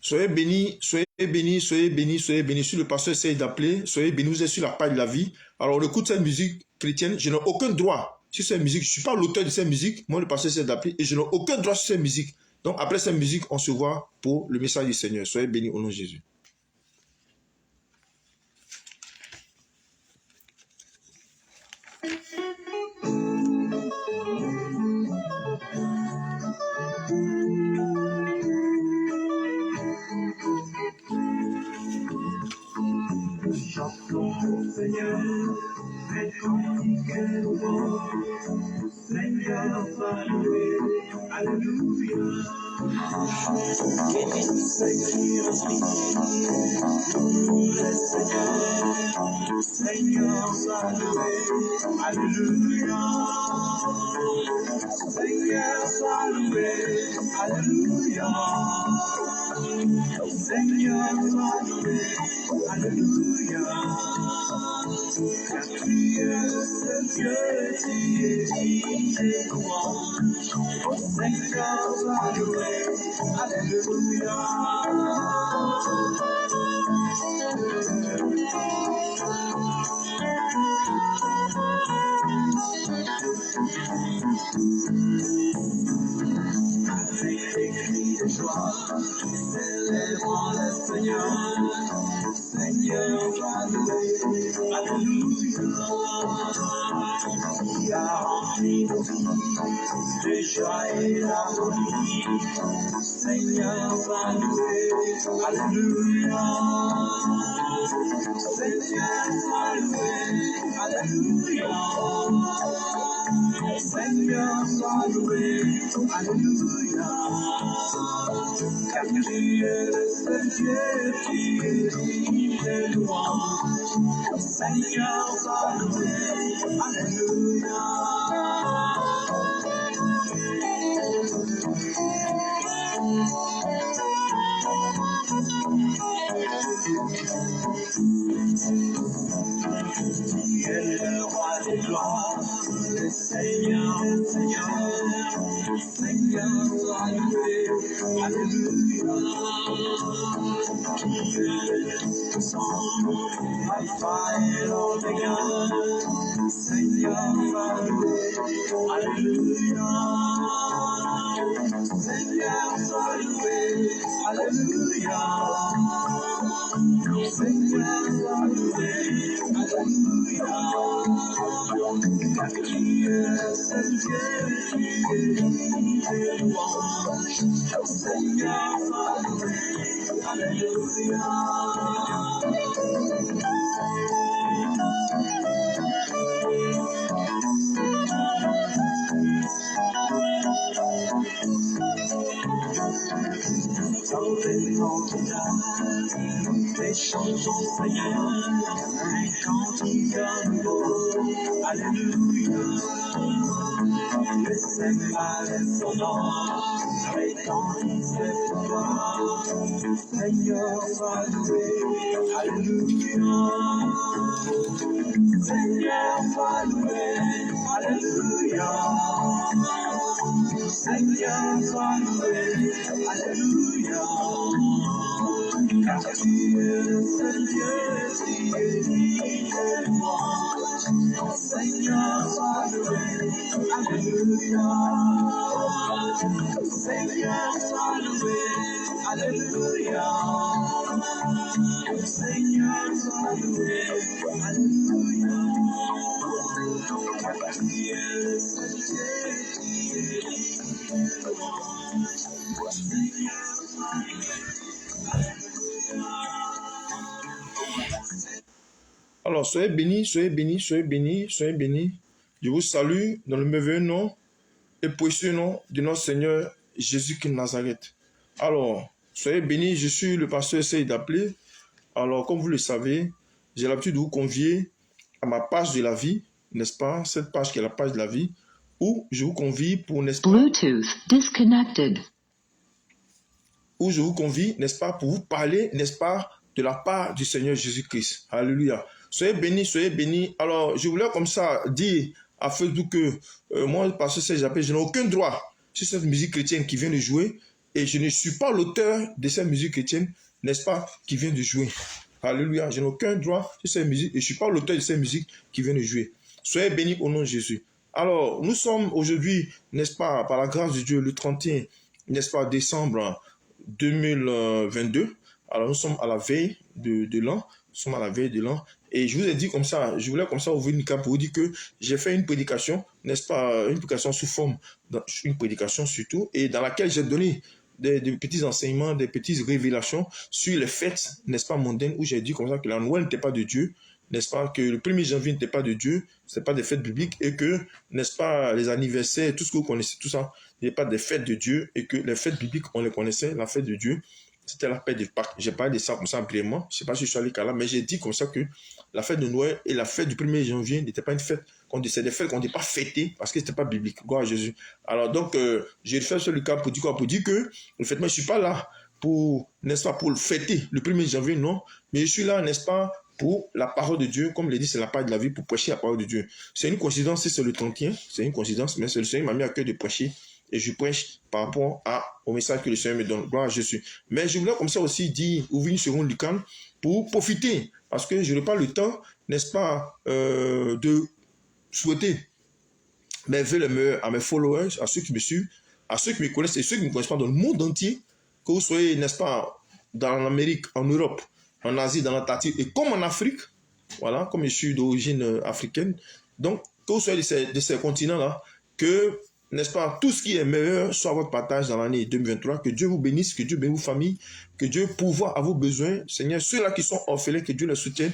Soyez bénis, soyez bénis, soyez bénis, soyez bénis. Si le pasteur essaye d'appeler, soyez bénis, vous êtes sur la page de la vie. Alors on écoute cette musique chrétienne, je n'ai aucun droit sur cette musique. Je ne suis pas l'auteur de cette musique, moi le pasteur essaie d'appeler et je n'ai aucun droit sur cette musique. Donc après cette musique, on se voit pour le message du Seigneur. Soyez bénis au nom de Jésus. Chantons au Seigneur, les cantiques nouveaux. Seigneur, sois loué, alléluia. Béni Seigneur, le Seigneur, Seigneur, sois loué, alléluia. Seigneur, sois loué, alléluia. Seigneur, sois loué, alléluia. Car tu es le seul Dieu, tu es digne et louange. Oh Seigneur, sois loué, alléluia. Avec des cris de joie, célébrons le Seigneur. Seigneur, sois loué, alléluia. Qui a rempli nos vies de joie et d'harmonie. Seigneur, sois loué, alléluia. Seigneur, sois loué, alléluia. Seigneur, sois loué, alléluia. Car tu es le seul Dieu qui est digne de louange. Seigneur, sois loué, alléluia. Tu es le roi des gloires, le Seigneur, Seigneur, sois loué, alléluia. Tu es le Tout-Puissant, Alpha et l'Oméga, Seigneur, sois loué, alléluia. Seigneur, sois loué, alléluia. Seigneur, sois loué, alléluia. Car tu es le seul Dieu, tu es digne de louange. Seigneur, sois loué, alléluia. Dans les cantiques, nous te chantons, Seigneur, un cantique nouveau, alléluia. Le Seigneur est son nom, retentissez pour toi. Seigneur, sois loué, alléluia. Seigneur, sois loué, alléluia. Seigneur, sois loué, alléluia. Car tu es le seul Dieu, tu es digne de louange. Seigneur, sois loué, alléluia. Seigneur, sois loué, alléluia. Seigneur, sois loué, alléluia. Car tu es le seul Dieu, tu es digne de louange. Seigneur, sois loué, alléluia. Alors, soyez bénis, soyez bénis, soyez bénis, soyez bénis. Je vous salue dans le merveilleux nom et précieux nom de notre Seigneur Jésus-Christ de Nazareth. Alors, soyez bénis, je suis le pasteur essaye d'appeler. Alors, comme vous le savez, j'ai l'habitude de vous convier à ma page de la vie, n'est-ce pas? Cette page qui est la page de la vie, où je vous convie pour, n'est-ce pas? Bluetooth disconnected. Où je vous convie, n'est-ce pas, pour vous parler, n'est-ce pas, de la part du Seigneur Jésus-Christ. Alléluia. Soyez bénis, soyez bénis. Alors, je voulais comme ça dire à Facebook que moi, parce que j'appelle, je n'ai aucun droit sur cette musique chrétienne qui vient de jouer. Et je ne suis pas l'auteur de ces musiques chrétiennes, n'est-ce pas, qui vient de jouer. Alléluia, je n'ai aucun droit sur ces musiques et je ne suis pas l'auteur de ces musiques qui vient de jouer. Soyez bénis au nom de Jésus. Alors, nous sommes aujourd'hui, n'est-ce pas, par la grâce de Dieu, le 31, n'est-ce pas, décembre 2022. Alors, nous sommes à la veille de l'an. Nous sommes à la veille de l'an. Et je vous ai dit comme ça, je voulais comme ça ouvrir une cape pour vous dire que j'ai fait une prédication, n'est-ce pas, une prédication sous forme, une prédication surtout, et dans laquelle j'ai donné des petits enseignements, des petites révélations sur les fêtes, n'est-ce pas, mondaines, où j'ai dit comme ça que la Noël n'était pas de Dieu, n'est-ce pas, que le 1er janvier n'était pas de Dieu, ce n'est pas des fêtes bibliques, et que, n'est-ce pas, les anniversaires, tout ce que vous connaissez, tout ça, n'est pas des fêtes de Dieu, et que les fêtes bibliques, on les connaissait, la fête de Dieu, c'était la fête de Pâques. J'ai parlé de ça comme ça brièvement, je ne sais pas si je suis allé là, mais j'ai dit comme ça que la fête de Noël et la fête du 1er janvier n'étaient pas une fête, c'est des fêtes qu'on n'était pas fêtées parce que ce n'était pas biblique. Gloire à Jésus. Alors donc, j'ai fait sur le cas pour dire quoi? Pour dire que, en fait, moi, je ne suis pas là pour, n'est-ce pas, pour le fêter le 1er janvier, non, mais je suis là, n'est-ce pas, pour la parole de Dieu, comme il dit, c'est la parole de la vie, pour prêcher la parole de Dieu. C'est une coïncidence si c'est le 31, c'est une coïncidence, mais c'est le Seigneur m'a mis à cœur de prêcher. Et je prêche par rapport au message que le Seigneur me donne. Gloire à Jésus. Mais je voulais comme ça aussi dire, ouvrir une seconde lucane pour profiter. Parce que je n'ai pas le temps, n'est-ce pas, de souhaiter mes vœux les meilleurs à mes followers, à ceux qui me suivent, à ceux qui me connaissent et ceux qui ne me connaissent pas dans le monde entier. Que vous soyez, n'est-ce pas, dans l'Amérique, en Europe, en Asie, dans l'Antarctique et comme en Afrique. Voilà, comme je suis d'origine africaine. Donc, que vous soyez de ces continents-là, que n'est-ce pas, tout ce qui est meilleur soit votre partage dans l'année 2023. Que Dieu vous bénisse, que Dieu bénisse vos familles, que Dieu pourvoie à vos besoins. Seigneur, ceux-là qui sont orphelins, que Dieu les soutienne.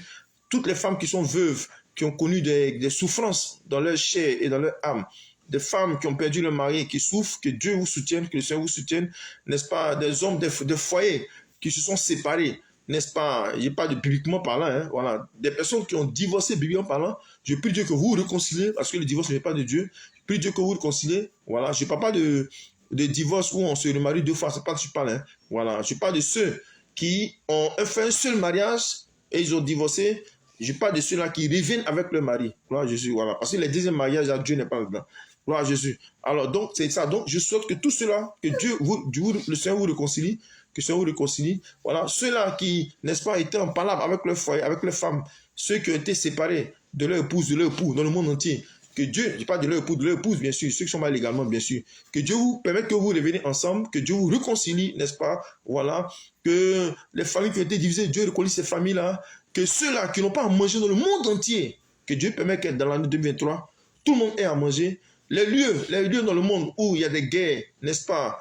Toutes les femmes qui sont veuves, qui ont connu des souffrances dans leur chair et dans leur âme. Des femmes qui ont perdu leur mari et qui souffrent, que Dieu vous soutienne, que le Seigneur vous soutienne. N'est-ce pas, des hommes de foyer qui se sont séparés. N'est-ce pas, je parle de bibliquement parlant, hein, voilà, des personnes qui ont divorcé bibliquement parlant, je prie Dieu que vous vous réconciliez, parce que le divorce n'est pas de Dieu, je prie Dieu que vous vous réconciliez, voilà, je ne parle pas de divorce où on se remarie 2 fois, c'est pas de ce que je parle, hein, voilà, je parle de ceux qui ont fait un seul mariage et ils ont divorcé, je parle de ceux-là qui reviennent avec leur mari, gloire à Jésus, voilà, parce que les deuxièmes mariages, là, Dieu n'est pas dedans, gloire à Jésus, alors donc c'est ça, donc je souhaite que tout cela, que le Seigneur vous réconcilie, que le Seigneur vous réconcilie. Voilà, ceux-là qui, n'est-ce pas, étaient en palabre avec leur foyer, avec leurs femmes, ceux qui ont été séparés de leur épouse, dans le monde entier, que Dieu, je parle de leur épouse, bien sûr, ceux qui sont mal légalement, bien sûr, que Dieu vous permette que vous reveniez ensemble, que Dieu vous réconcilie, n'est-ce pas, voilà, que les familles qui ont été divisées, Dieu réconcilie ces familles-là, que ceux-là qui n'ont pas à manger dans le monde entier, que Dieu permette que dans l'année 2023, tout le monde ait à manger. Les lieux dans le monde où il y a des guerres, n'est-ce pas,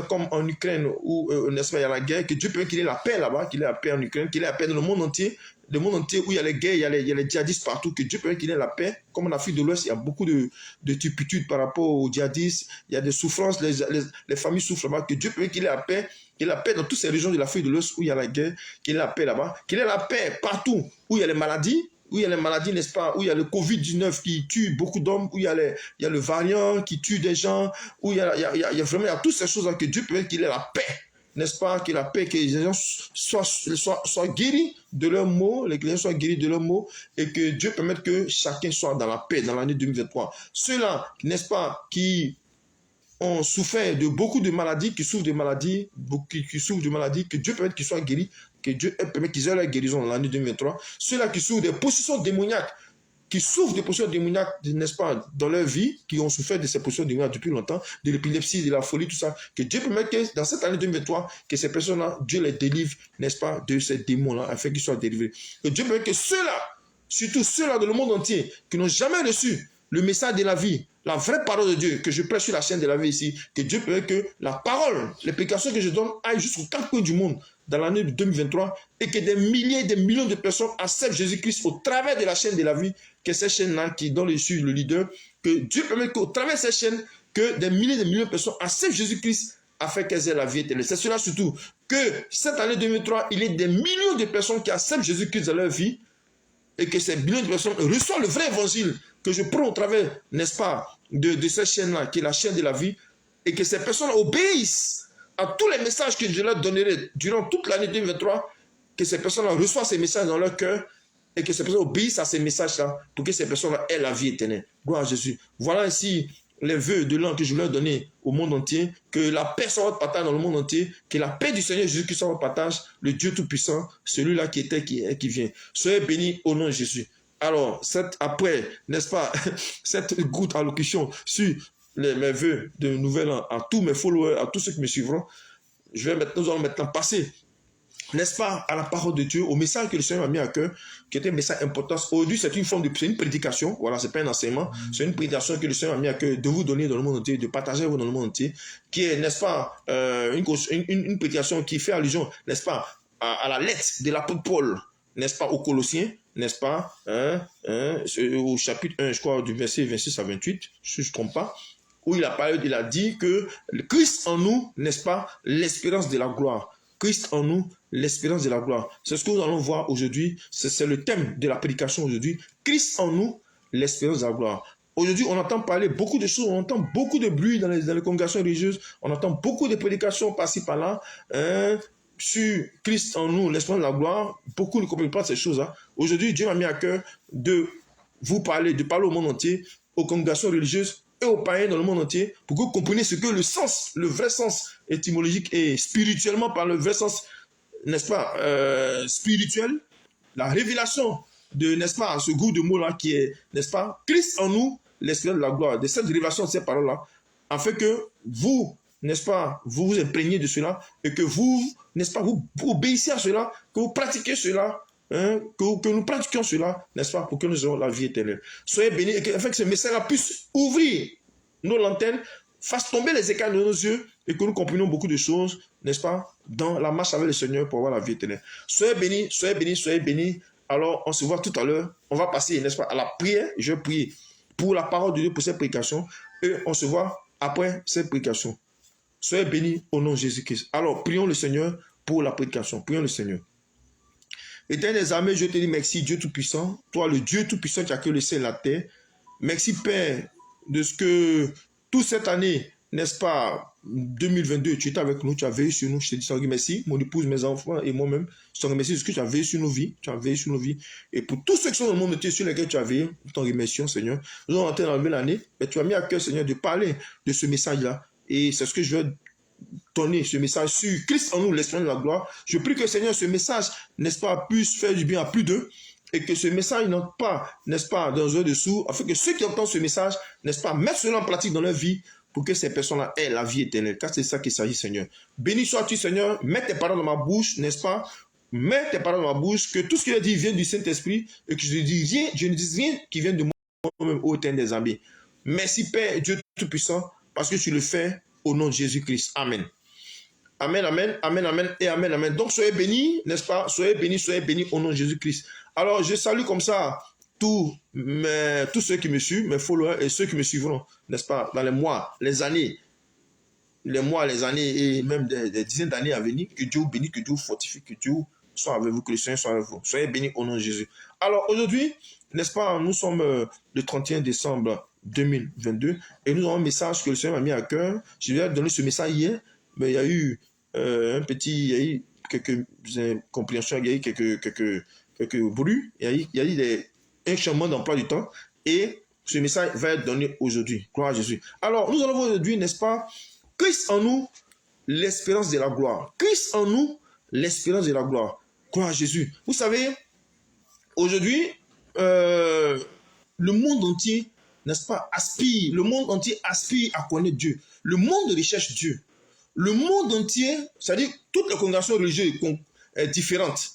comme en Ukraine, où, n'est-ce pas, il y a la guerre, que Dieu peut qu'il ait la paix là-bas, qu'il ait la paix en Ukraine, qu'il ait la paix dans le monde entier où il y a les guerres, il y a les djihadistes partout, que Dieu peut qu'il ait la paix. Comme en Afrique de l'Ouest, il y a beaucoup de turpitudes par rapport aux djihadistes, il y a des souffrances, les familles souffrent là-bas, que Dieu peut qu'il ait la paix, qu'il ait la paix dans toutes ces régions de l'Afrique de l'Ouest où il y a la guerre, qu'il ait la paix là-bas, qu'il ait la paix partout où il y a les maladies, n'est-ce pas, où il y a le Covid-19 qui tue beaucoup d'hommes, où il y a le variant qui tue des gens, où il y a vraiment toutes ces choses-là, que Dieu permet qu'il ait la paix, n'est-ce pas, qu'il ait la paix, que les gens soient guéris de leurs maux, les clients soient guéris de leurs maux, et que Dieu permette que chacun soit dans la paix dans l'année 2023. Ceux-là, n'est-ce pas, qui ont souffert de beaucoup de maladies, qui souffrent de maladies, que Dieu permette qu'ils soient guéris, que Dieu permette qu'ils aient la guérison dans l'année 2023. Ceux-là qui souffrent des possessions démoniaques, n'est-ce pas, dans leur vie, qui ont souffert de ces possessions démoniaques depuis longtemps, de l'épilepsie, de la folie, tout ça, que Dieu permette que dans cette année 2023, que ces personnes-là, Dieu les délivre, n'est-ce pas, de ces démons-là, afin qu'ils soient délivrés. Que Dieu permette que ceux-là, surtout ceux-là dans le monde entier, qui n'ont jamais reçu le message de la vie, la vraie parole de Dieu, que je prêche sur la chaîne de la vie ici, que Dieu permette que la parole, les prédications que je donne aillent jusqu'aux 4 coins du monde dans l'année 2023 et que des milliers, des millions de personnes acceptent Jésus-Christ au travers de la chaîne de la vie, que ces chaînes-là qui dont je suis le leader, que Dieu permette qu'au travers de ces chaînes, que des milliers de personnes acceptent Jésus-Christ afin qu'elles aient la vie éternelle. C'est cela surtout, que cette année 2023, il y ait des millions de personnes qui acceptent Jésus-Christ dans leur vie et que ces millions de personnes reçoivent le vrai évangile que je prends au travers, n'est-ce pas, de cette chaîne-là, qui est la chaîne de la vie, et que ces personnes obéissent à tous les messages que je leur donnerai durant toute l'année 2023, que ces personnes-là reçoivent ces messages dans leur cœur, et que ces personnes obéissent à ces messages-là, pour que ces personnes-là aient la vie éternelle. Gloire à Jésus. Voilà ainsi les vœux de l'an que je voulais donner au monde entier, que la paix soit votre partage dans le monde entier, que la paix du Seigneur Jésus-Christ soit votre partage, le Dieu Tout-Puissant, celui-là qui était, qui est, qui vient. Soyez bénis au nom de Jésus. Alors, après, n'est-ce pas, cette goutte allocution sur mes vœux de nouvel an à tous mes followers, à tous ceux qui me suivront, nous allons maintenant passer, n'est-ce pas, à la parole de Dieu, au message que le Seigneur m'a mis à cœur, qui était un message important. Aujourd'hui, c'est une forme de prédication. Voilà, c'est pas un enseignement. C'est une prédication que le Seigneur m'a mis à cœur de vous donner dans le monde entier, de partager dans le monde entier, qui est, n'est-ce pas, une prédication qui fait allusion, n'est-ce pas, à la lettre de l'apôtre Paul, n'est-ce pas, aux Colossiens, n'est-ce pas, au chapitre 1, je crois, du verset 26 à 28, si je ne me trompe pas, où il a dit que le Christ en nous, n'est-ce pas, l'espérance de la gloire. Christ en nous, l'espérance de la gloire. C'est ce que nous allons voir aujourd'hui. C'est le thème de la prédication aujourd'hui. Christ en nous, l'espérance de la gloire. Aujourd'hui, on entend parler beaucoup de choses, on entend beaucoup de bruit dans les congrégations religieuses, on entend beaucoup de prédications par-ci, par-là, sur Christ en nous, l'espérance de la gloire. Beaucoup ne comprennent pas ces choses-là. Aujourd'hui, Dieu m'a mis à cœur de vous parler, de parler au monde entier, aux congrégations religieuses et aux païens dans le monde entier, pour que vous compreniez ce que le sens, le vrai sens étymologique et spirituellement par le vrai sens, n'est-ce pas, spirituel, la révélation de, n'est-ce pas, ce goût de mot-là qui est, n'est-ce pas, Christ en nous, l'espérance de la gloire, de cette révélation de ces paroles-là, afin que vous, n'est-ce pas, vous vous imprégnez de cela et que vous, n'est-ce pas, vous obéissez à cela, que vous pratiquez cela, que nous pratiquions cela, n'est-ce pas, pour que nous ayons la vie éternelle. Soyez bénis et afin que ce message-là puisse ouvrir nos lanternes, fasse tomber les écailles de nos yeux et que nous comprenions beaucoup de choses, n'est-ce pas, dans la marche avec le Seigneur pour avoir la vie éternelle. Soyez bénis, soyez bénis, soyez bénis. Alors, on se voit tout à l'heure. On va passer, n'est-ce pas, à la prière. Je vais prier pour la parole de Dieu, pour cette prédication. Et on se voit après cette prédication. Soyez bénis au nom de Jésus-Christ. Alors, prions le Seigneur pour la prédication. Prions le Seigneur. Éternel des armées, je te dis merci, Dieu Tout-Puissant. Toi, le Dieu Tout-Puissant qui a créé le ciel et la terre. Merci, Père, de ce que toute cette année, n'est-ce pas, 2022, tu étais avec nous, tu as veillé sur nous. Je te dis, je te remercie, mon épouse, mes enfants et moi-même. Je te remercie de ce que tu as veillé sur nos vies. Tu as veillé sur nos vies. Et pour tous ceux qui sont dans le monde entier sur lesquels tu as veillé, nous t'en remercions, Seigneur. Nous allons entrer dans la nouvelle année. Mais tu as mis à cœur, Seigneur, de parler de ce message-là. Et c'est ce que je veux donner, ce message sur Christ en nous, l'espérance de la gloire. Je prie que, Seigneur, ce message, n'est-ce pas, puisse faire du bien à plus d'eux. Et que ce message n'entre pas, n'est-ce pas, dans un dessous, afin que ceux qui entendent ce message, n'est-ce pas, mettent cela en pratique dans leur vie, pour que ces personnes-là aient la vie éternelle. Car c'est ça qu'il s'agit, Seigneur. Béni sois-tu, Seigneur. Mets tes paroles dans ma bouche, n'est-ce pas? Mets tes paroles dans ma bouche, que tout ce que je dis vienne du Saint-Esprit, et que je ne dis rien qui vienne de moi-même, ô Éternel des armées. Merci, Père, Dieu Tout-Puissant, parce que tu le fais au nom de Jésus-Christ. Amen. Amen, amen, amen, amen et amen, amen. Donc, soyez bénis, n'est-ce pas? Soyez bénis au nom de Jésus-Christ. Alors, je salue comme ça tous ceux qui me suivent, mes followers et ceux qui me suivront, n'est-ce pas, dans les mois, les années, et même des dizaines d'années à venir. Que Dieu vous bénisse, que Dieu vous fortifie, que Dieu soit avec vous, que le Seigneur soit avec vous. Soyez bénis au nom de Jésus. Alors, aujourd'hui, n'est-ce pas, nous sommes le 31 décembre 2022 et nous avons un message que le Seigneur m'a mis à cœur. Je lui ai donné ce message hier, mais il y a eu il y a eu quelques incompréhensions, il y a eu quelques bruits, il y a eu un changement d'emploi du temps et ce message va être donné aujourd'hui. Gloire à Jésus. Alors, nous allons voir aujourd'hui, n'est-ce pas, Christ en nous, l'espérance de la gloire. Christ en nous, l'espérance de la gloire. Gloire à Jésus. Vous savez, aujourd'hui, le monde entier, n'est-ce pas, aspire, le monde entier aspire à connaître Dieu. Le monde recherche Dieu. Le monde entier, c'est-à-dire toutes les congrégations religieuses différentes,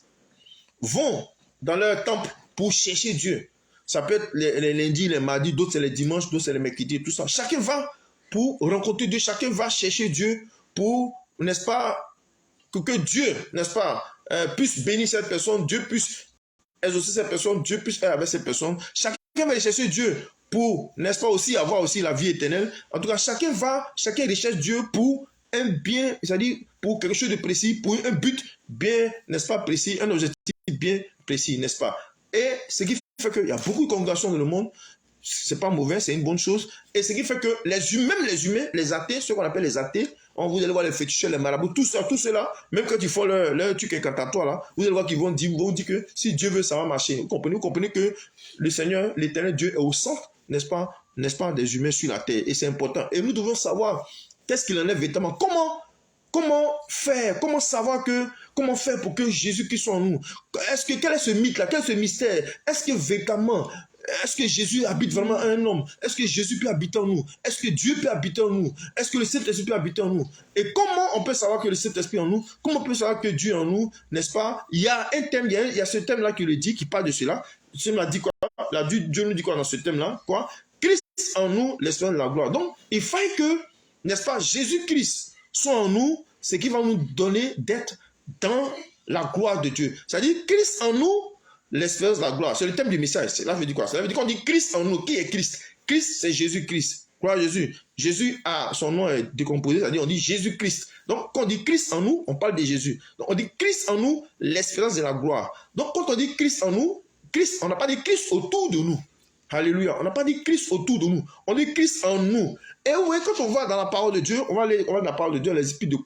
vont dans leur temple pour chercher Dieu. Ça peut être les lundis, les mardis, d'autres c'est les dimanches, d'autres c'est les mercredis, tout ça. Chacun va pour rencontrer Dieu, chacun va chercher Dieu pour, n'est-ce pas, que Dieu, n'est-ce pas, puisse bénir cette personne, Dieu puisse exaucer cette personne, Dieu puisse être avec cette personne. Chacun va aller chercher Dieu pour, n'est-ce pas, aussi avoir aussi la vie éternelle. En tout cas, chacun recherche Dieu pour un bien, c'est-à-dire pour quelque chose de précis, pour un but bien, n'est-ce pas, précis, un objectif bien précis, n'est-ce pas. Et ce qui fait qu'il y a beaucoup de congrégations dans le monde, c'est pas mauvais, c'est une bonne chose. Et ce qui fait que les humains, les athées, ceux qu'on appelle les athées, vous allez voir les féticheurs, les marabouts, tout cela, même quand ils font leur truc incantatoire là, vous allez voir qu'ils vont dire que si Dieu veut, ça va marcher. Vous comprenez que le Seigneur, l'éternel Dieu est au centre, n'est-ce pas, n'est-ce pas, des humains sur la terre. Et c'est important. Et nous devons savoir qu'est-ce qu'il en est véritablement. Comment faire pour que Jésus-Christ soit en nous? Quel est ce mythe-là? Quel est ce mystère? Est-ce que véritablement, est-ce que Jésus habite vraiment un homme? Est-ce que Jésus peut habiter en nous? Est-ce que Dieu peut habiter en nous? Est-ce que le Saint-Esprit peut habiter en nous? Et comment on peut savoir que le Saint-Esprit est en nous? Comment on peut savoir que Dieu est en nous? N'est-ce pas? Il y a un thème, il y a ce thème-là qui le dit, qui parle de cela. Dieu nous dit quoi dans ce thème-là? Quoi? Christ en nous, l'espérance de la gloire. Donc, il faut que, n'est-ce pas, Jésus-Christ soit en nous, ce qui va nous donner d'être dans la gloire de Dieu. C'est-à-dire, Christ en nous, l'espérance de la gloire. C'est le thème du message. Cela veut dire quoi? Cela veut dire qu'on dit Christ en nous. Qui est Christ? Christ, c'est Jésus-Christ. Gloire à Jésus. Jésus a son nom est décomposé, c'est-à-dire on dit Jésus-Christ. Donc, quand on dit Christ en nous, on parle de Jésus. Donc, on dit Christ en nous, l'espérance de la gloire. Donc, quand on dit Christ en nous, Christ, on n'a pas dit Christ autour de nous. Alléluia. On n'a pas dit Christ autour de nous. On dit Christ en nous. Et oui, quand on va dans la parole de Dieu, on va dans la parole de Dieu, les épîtres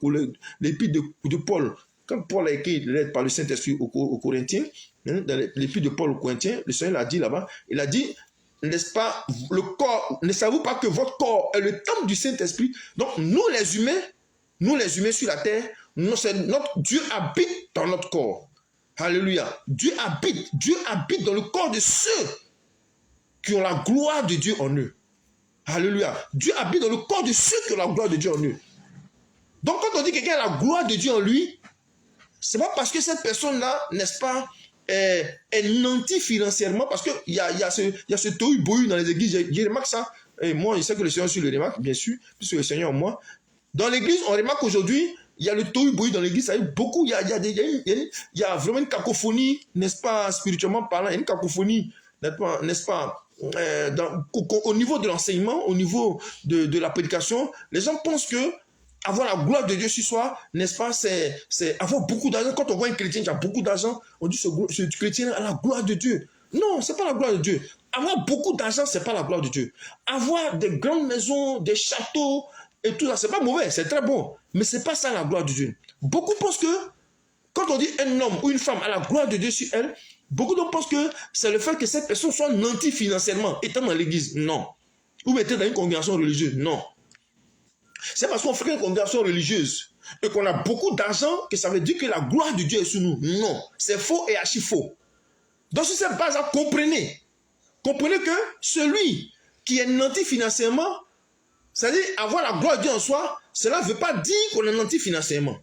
de Paul. Quand Paul a écrit lettre par le Saint-Esprit aux Corinthiens, dans l'épître de Paul aux Corinthiens, le Seigneur l'a dit là-bas, il a dit, n'est-ce pas, le corps, ne savez-vous pas que votre corps est le temple du Saint-Esprit? Donc nous les humains sur la terre, notre Dieu habite dans notre corps. Alléluia. Dieu habite dans le corps de ceux qui ont la gloire de Dieu en eux. Alléluia. Dieu habite dans le corps de ceux qui ont la gloire de Dieu en eux. Donc quand on dit que quelqu'un a la gloire de Dieu en lui, c'est pas parce que cette personne-là, n'est-ce pas, est nantie financièrement, parce qu'il y a ce tohu-bohu dans les églises. Je remarque ça, et moi je sais que le Seigneur aussi le remarque, bien sûr, puisque le Seigneur en moi. Dans l'église, on remarque qu'aujourd'hui, il y a le tohu-bohu dans l'église, ça y est, beaucoup, il y a vraiment une cacophonie, n'est-ce pas, spirituellement parlant, une cacophonie, n'est-ce pas, au niveau de l'enseignement, au niveau de la prédication, les gens pensent que avoir la gloire de Dieu sur soi, n'est-ce pas, c'est avoir beaucoup d'argent. Quand on voit un chrétien qui a beaucoup d'argent, on dit ce chrétien a la gloire de Dieu. Non, c'est pas la gloire de Dieu. Avoir beaucoup d'argent, c'est pas la gloire de Dieu. Avoir des grandes maisons, des châteaux et tout ça, c'est pas mauvais, c'est très bon. Mais c'est pas ça la gloire de Dieu. Beaucoup pensent que quand on dit un homme ou une femme a la gloire de Dieu sur elle, beaucoup d'hommes pensent que c'est le fait que cette personne soit nantie financièrement, étant dans l'église. Non. Ou étant dans une congrégation religieuse. Non. C'est parce qu'on fait une congrégation religieuse et qu'on a beaucoup d'argent que ça veut dire que la gloire de Dieu est sur nous. Non. C'est faux et archi faux. Donc sur cette base-là, comprenez que celui qui est nanti financièrement, c'est-à-dire avoir la gloire de Dieu en soi, cela ne veut pas dire qu'on est nanti financièrement.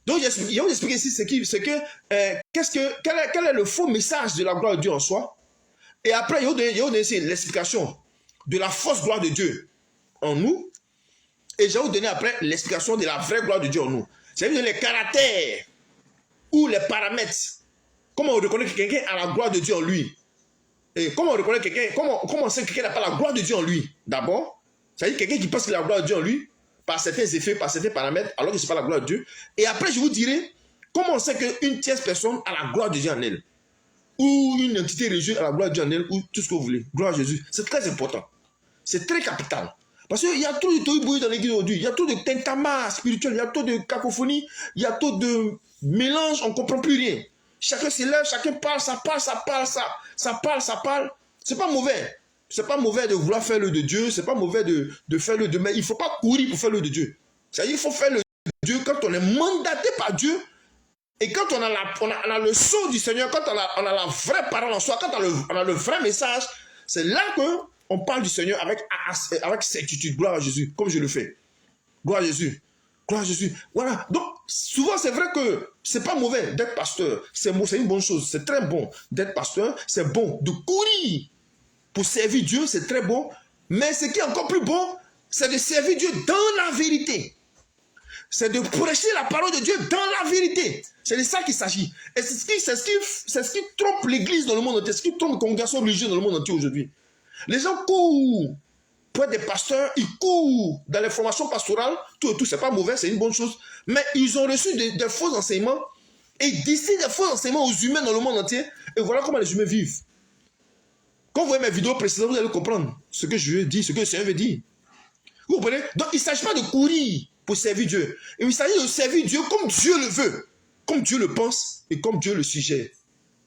Donc, il va vous expliquer ici quel est le faux message de la gloire de Dieu en soi. Et après, il va vous donner ici l'explication de la fausse gloire de Dieu en nous. Et je vais vous donner après l'explication de la vraie gloire de Dieu en nous. Je vais vous donner les caractères ou les paramètres. Comment on reconnaît que quelqu'un a la gloire de Dieu en lui. Et comment on reconnaît quelqu'un, comment on sait que quelqu'un n'a pas la gloire de Dieu en lui. D'abord, c'est-à-dire quelqu'un qui pense qu'il a la gloire de Dieu en lui, par certains effets, par certains paramètres, alors que ce n'est pas la gloire de Dieu. Et après, je vous dirai comment on sait qu'une tierce personne a la gloire de Dieu en elle. Ou une entité religieuse a la gloire de Dieu en elle, ou tout ce que vous voulez. Gloire à Jésus. C'est très important. C'est très capital. Parce qu'il y a trop de tohu-bohu dans l'église aujourd'hui. Il y a trop de tintamarre spirituel, il y a trop de cacophonie, il y a trop de mélange, on ne comprend plus rien. Chacun s'élève, chacun parle, ça parle. C'est pas mauvais. C'est pas mauvais de vouloir faire le de Dieu, c'est pas mauvais de faire le de, mais il ne faut pas courir pour faire le de Dieu. C'est-à-dire qu'il faut faire le de Dieu quand on est mandaté par Dieu et quand on a le sceau du Seigneur, quand on a la vraie parole en soi, quand on a le vrai message, c'est là qu'on parle du Seigneur avec certitude. Gloire à Jésus, comme je le fais. Gloire à Jésus. Gloire à Jésus. Voilà. Donc, souvent, c'est vrai que c'est pas mauvais d'être pasteur. C'est une bonne chose. C'est très bon d'être pasteur. C'est bon de courir pour servir Dieu. C'est très bon. Mais ce qui est encore plus bon, c'est de servir Dieu dans la vérité. C'est de prêcher la parole de Dieu dans la vérité. C'est de ça qu'il s'agit. Et c'est ce qui trompe l'église dans le monde entier. C'est ce qui trompe les congrégations religieuses dans le monde entier aujourd'hui. Les gens courent pour être des pasteurs, ils courent dans les formations pastorales, tout, c'est pas mauvais, c'est une bonne chose, mais ils ont reçu des faux enseignements et d'ici des faux enseignements aux humains dans le monde entier, et voilà comment les humains vivent. Quand vous voyez mes vidéos précédentes, vous allez comprendre ce que je dis, ce que le Seigneur veut dire. Vous comprenez? Donc il ne s'agit pas de courir pour servir Dieu, il s'agit de servir Dieu comme Dieu le veut, comme Dieu le pense et comme Dieu le suggère.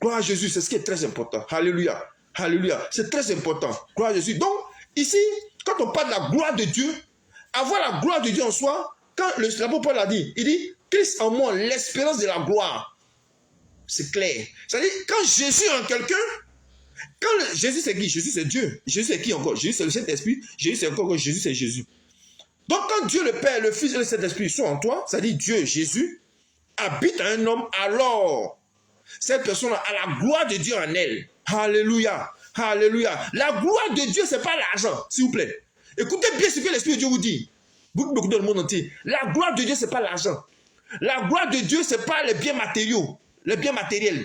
Gloire à Jésus, c'est ce qui est très important. Alléluia. Alléluia. C'est très important. Gloire à Jésus. Donc, ici, quand on parle de la gloire de Dieu, avoir la gloire de Dieu en soi, quand l'apôtre Paul a dit, il dit, Christ en moi, l'espérance de la gloire. C'est clair. C'est-à-dire, quand Jésus est en quelqu'un, quand Jésus c'est qui? Jésus c'est Dieu. Jésus c'est qui encore? Jésus c'est le Saint-Esprit. Jésus c'est encore Jésus c'est Jésus. Donc quand Dieu le Père, le Fils et le Saint-Esprit sont en toi, c'est-à-dire Dieu, Jésus, habite en un homme, alors cette personne a la gloire de Dieu en elle. Alléluia. Alléluia. La gloire de Dieu, ce n'est pas l'argent, s'il vous plaît. Écoutez bien ce que l'Esprit de Dieu vous dit. Beaucoup dans le monde entier. La gloire de Dieu, ce n'est pas l'argent. La gloire de Dieu, ce n'est pas les biens matériaux. Les biens matériels,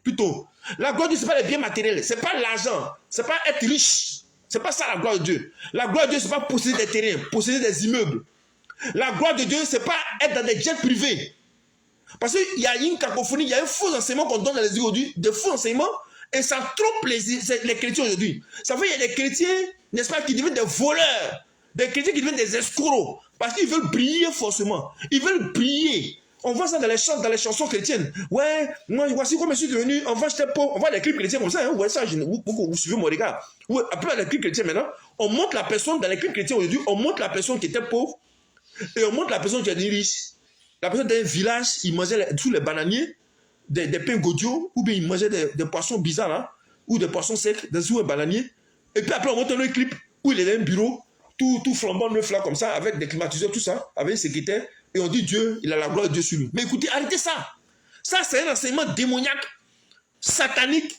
plutôt. La gloire de Dieu, ce n'est pas les biens matériels. Ce n'est pas l'argent. Ce n'est pas être riche. Ce n'est pas ça la gloire de Dieu. La gloire de Dieu, ce n'est pas posséder des terrains, posséder des immeubles. La gloire de Dieu, ce n'est pas être dans des jets privés. Parce qu'il y a une cacophonie, il y a un faux enseignement qu'on donne dans les églises aujourd'hui, des faux enseignements, et ça trompe les chrétiens aujourd'hui. Ça fait qu'il y a des chrétiens, n'est-ce pas, qui deviennent des voleurs, des chrétiens qui deviennent des escrocs, parce qu'ils veulent briller forcément. Ils veulent briller. On voit ça dans les chansons chrétiennes. Ouais, moi, voici comment je suis devenu, enfant, j'étais pauvre. On voit des clips chrétiens comme ça, hein, ouais, ça, vous suivez mon regard. Ouais, après les clips chrétiens maintenant, on montre la personne, dans les clips chrétiens aujourd'hui, on montre la personne qui était pauvre, et on montre la personne qui était riche. La personne d'un village, il mangeait sous les bananiers des pains gaudios, ou bien il mangeait des poissons bizarres, là, ou des poissons secs sous un bananier. Et puis après, on montre un autre clip où il est dans un bureau, tout flambant neuf là, comme ça, avec des climatiseurs, tout ça, avec un secrétaire. Et on dit Dieu, il a la gloire de Dieu sur lui. Mais écoutez, arrêtez ça. Ça, c'est un enseignement démoniaque, satanique,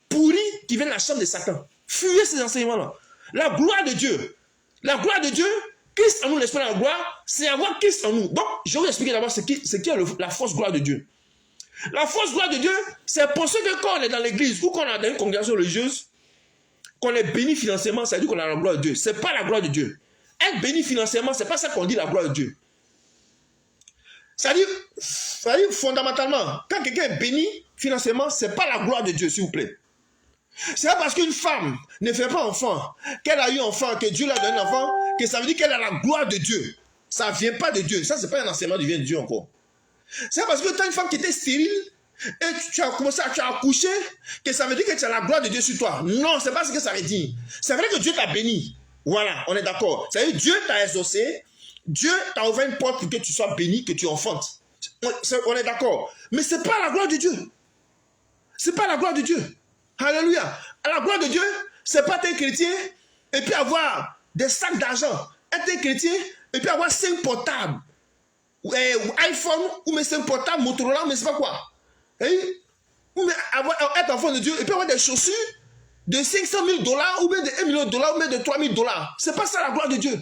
pourri, qui vient de la chambre de Satan. Fuyez ces enseignements-là. La gloire de Dieu. La gloire de Dieu, Christ en nous, l'esprit de la gloire, c'est avoir Christ en nous. Donc, je vais vous expliquer d'abord ce qui est la fausse gloire de Dieu. La fausse gloire de Dieu, c'est penser que quand on est dans l'église ou qu'on est dans une congrégation religieuse, qu'on est béni financièrement, ça veut dire qu'on a la gloire de Dieu. Ce n'est pas la gloire de Dieu. Être béni financièrement, ce n'est pas ça qu'on dit la gloire de Dieu. Ça veut dire fondamentalement, quand quelqu'un est béni financièrement, ce n'est pas la gloire de Dieu, s'il vous plaît. C'est pas parce qu'une femme ne fait pas enfant, qu'elle a eu enfant, que Dieu l'a donné un enfant, que ça veut dire qu'elle a la gloire de Dieu. Ça ne vient pas de Dieu. Ça, ce n'est pas un enseignement qui vient de Dieu encore. C'est parce que tu as une femme qui était stérile et tu as commencé à accoucher que ça veut dire que tu as la gloire de Dieu sur toi. Non, ce n'est pas ce que ça veut dire. C'est vrai que Dieu t'a béni. Voilà, on est d'accord. Ça veut dire Dieu t'a exaucé. Dieu t'a ouvert une porte pour que tu sois béni, que tu enfantes. On est d'accord. Mais ce n'est pas la gloire de Dieu. Ce n'est pas la gloire de Dieu. Alléluia. La gloire de Dieu, ce n'est pas être chrétien et puis avoir des sacs d'argent. Être chrétien et puis avoir 5 portables. Ou iPhone, ou mais 5 portables, Motorola, mais c'est pas quoi. Ou mais être enfant de Dieu et puis avoir des chaussures de 500 000 $, ou bien de 1 million de $, ou bien de 3 000 $. Ce n'est pas ça la gloire de Dieu.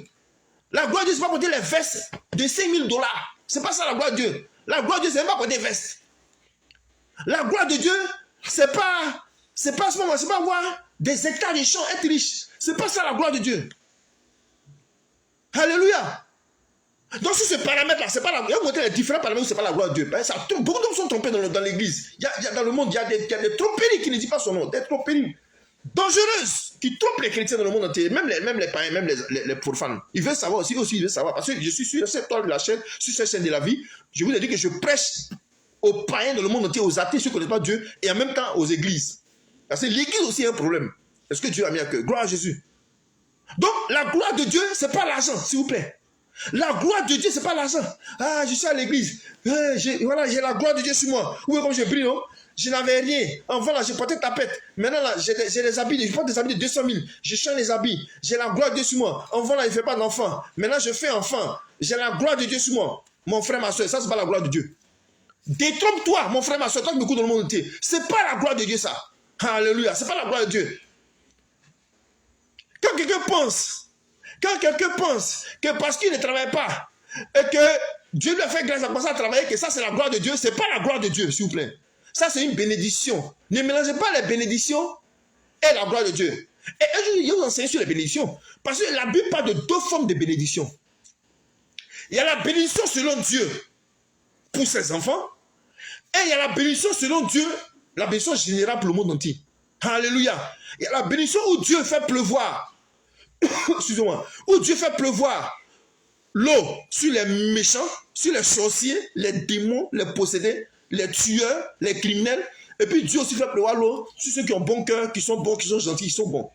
La gloire de Dieu, ce n'est pas porter les vestes de 5 000 $. Ce n'est pas ça la gloire de Dieu. La gloire de Dieu, ce n'est pas porter des vestes. La gloire de Dieu, c'est pas à ce moment, c'est pas avoir des hectares de champs, être riche. C'est pas ça la gloire de Dieu. Alléluia. Donc sur ce paramètre-là, c'est pas la gloire. Il y a montré les différents paramètres où c'est pas la gloire de Dieu. Beaucoup d'hommes sont trompés dans l'église. Dans le monde, il y a des tromperies qui ne disent pas son nom. Des tromperies dangereuses qui trompent les chrétiens dans le monde entier. Même les païens, même les profanes. Ils veulent savoir aussi, ils veulent savoir. Parce que je suis sur cette toile de la chaîne, sur cette chaîne de la vie, je vous ai dit que je prêche aux païens dans le monde entier, aux athées, ceux qui ne connaissent pas Dieu, et en même temps aux églises. Parce que l'église aussi a un problème. Est-ce que Dieu a mis à cœur? Gloire à Jésus. Donc, la gloire de Dieu, ce n'est pas l'argent, s'il vous plaît. La gloire de Dieu, ce n'est pas l'argent. Ah, je suis à l'église. Voilà, j'ai la gloire de Dieu sur moi. Oui, comme je brille, non? Je n'avais rien. Enfin, là, j'ai porté tapette. Maintenant, là, j'ai des habits. Je porte des habits de 200 000. Je change les habits. J'ai la gloire de Dieu sur moi. Enfin, là, il ne fait pas d'enfant. Maintenant, je fais enfant. J'ai la gloire de Dieu sur moi. Mon frère, ma soeur, ça, ce n'est pas la gloire de Dieu. Détrompe-toi, mon frère, ma soeur, toi qui m'écoutes dans le monde entier. Ce n'est pas la gloire de Dieu, ça. Alléluia. Ce n'est pas la gloire de Dieu. Quand quelqu'un pense que parce qu'il ne travaille pas et que Dieu lui a fait grâce à commencer à travailler, que ça c'est la gloire de Dieu, ce n'est pas la gloire de Dieu, s'il vous plaît. Ça c'est une bénédiction. Ne mélangez pas les bénédictions et la gloire de Dieu. Et je vais vous enseigner sur les bénédictions. Parce que la Bible parle de 2 formes de bénédictions. Il y a la bénédiction selon Dieu pour ses enfants. Et il y a la bénédiction selon Dieu, la bénédiction générale pour le monde entier. Alléluia. Il y a la bénédiction où Dieu fait pleuvoir. Excusez-moi. Où Dieu fait pleuvoir l'eau sur les méchants, sur les sorciers, les démons, les possédés, les tueurs, les criminels. Et puis Dieu aussi fait pleuvoir l'eau sur ceux qui ont bon cœur, qui sont bons, qui sont gentils, qui sont bons.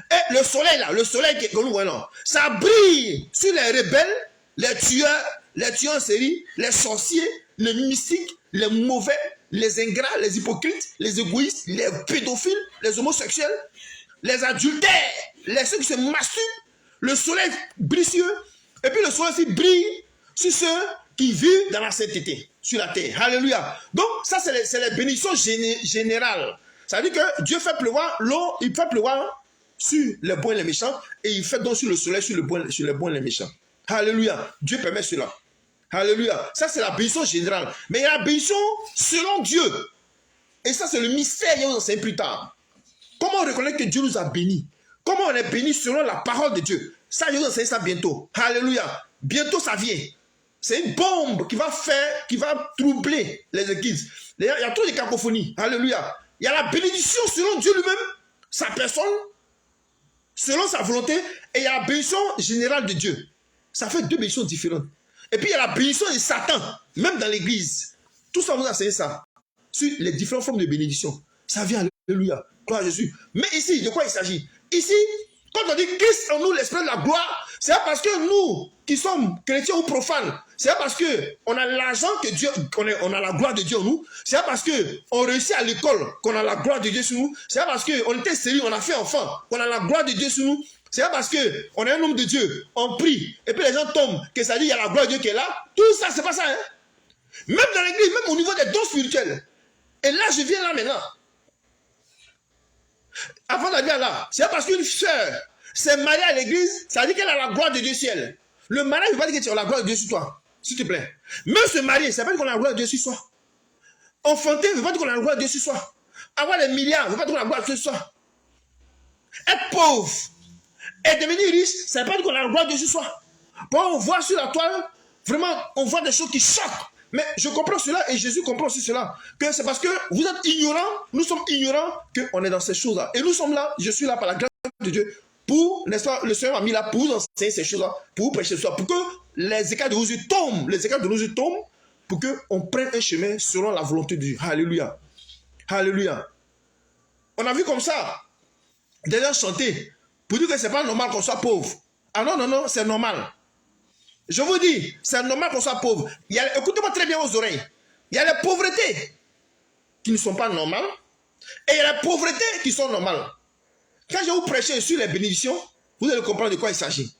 Et le soleil là, le soleil que nous voyons là, ça brille sur les rebelles, les tueurs en série, les sorciers, les mystiques, les mauvais, les ingrats, les hypocrites, les égoïstes, les pédophiles, les homosexuels, les adultères, ceux qui se masturbent. Le soleil brille sur eux. Et puis le soleil aussi brille sur ceux qui vivent dans la sainteté, sur la terre. Alléluia. Donc ça c'est les bénédictions générales. Ça veut dire que Dieu fait pleuvoir l'eau, il fait pleuvoir sur les bons et les méchants, et il fait donc sur le soleil sur les bons et les méchants. Alléluia. Dieu permet cela. Alléluia. Ça c'est la bénédiction générale. Mais il y a la bénédiction selon Dieu. Et ça c'est le mystère, on sait plus tard. Comment on reconnaît que Dieu nous a bénis? Comment on est béni selon la parole de Dieu? Ça, je vais vous enseigner ça bientôt. Alléluia. Bientôt, ça vient. C'est une bombe qui va troubler les églises. Il y a trop de cacophonies. Alléluia. Il y a la bénédiction selon Dieu lui-même, sa personne, selon sa volonté, et il y a la bénédiction générale de Dieu. Ça fait deux bénédictions différentes. Et puis, il y a la bénédiction de Satan, même dans l'église. Tout ça, vous enseignez ça. Sur les différentes formes de bénédiction. Ça vient, alléluia. Gloire à Jésus. Mais ici, de quoi il s'agit? Ici, quand on dit Christ en nous, l'esprit de la gloire, c'est parce que nous, qui sommes chrétiens ou profanes, c'est parce qu'on a l'argent que Dieu, on a la gloire de Dieu en nous, c'est parce qu'on réussit à l'école, qu'on a la gloire de Dieu sur nous, c'est parce qu'on était sérieux, on a fait enfant, qu'on a la gloire de Dieu sur nous, c'est parce qu'on est un homme de Dieu, on prie, et puis les gens tombent, que ça dit il y a la gloire de Dieu qui est là. Tout ça, c'est pas ça. Hein? Même dans l'église, même au niveau des dons spirituels. Et là, je viens là maintenant. Avant d'aller là, c'est parce qu'une sœur s'est mariée à l'église, ça veut dire qu'elle a la gloire de Dieu sur elle. Le mariage ne veut pas dire que tu as la gloire de Dieu sur toi, s'il te plaît. Même se marier, ça veut pas dire qu'on a la gloire de Dieu sur soi. Enfanter ne veut pas dire qu'on a la gloire de Dieu sur soi. Avoir des milliards ne veut pas dire qu'on a la gloire de Dieu sur soi. Être pauvre et devenir riche, ça ne veut pas dire qu'on a la gloire de Dieu sur soi. Bon, on voit sur la toile, vraiment, on voit des choses qui choquent. Mais je comprends cela et Jésus comprend aussi cela. Que c'est parce que vous êtes ignorants, nous sommes ignorants qu'on est dans ces choses-là. Et nous sommes là, je suis là par la grâce de Dieu. Pour, n'est-ce pas, le Seigneur m'a mis là pour vous enseigner ces choses-là, pour vous prêcher cela, pour que les écarts de vos yeux tombent, pour qu'on prenne un chemin selon la volonté de Dieu. Alléluia. Alléluia. On a vu comme ça, des gens chanter, pour dire que c'est pas normal qu'on soit pauvre. Ah non, non, non, c'est normal. Je vous dis, c'est normal qu'on soit pauvre. Écoutez-moi très bien aux oreilles. Il y a les pauvretés qui ne sont pas normales et il y a les pauvretés qui sont normales. Quand je vais vous prêcher sur les bénédictions, vous allez comprendre de quoi il s'agit.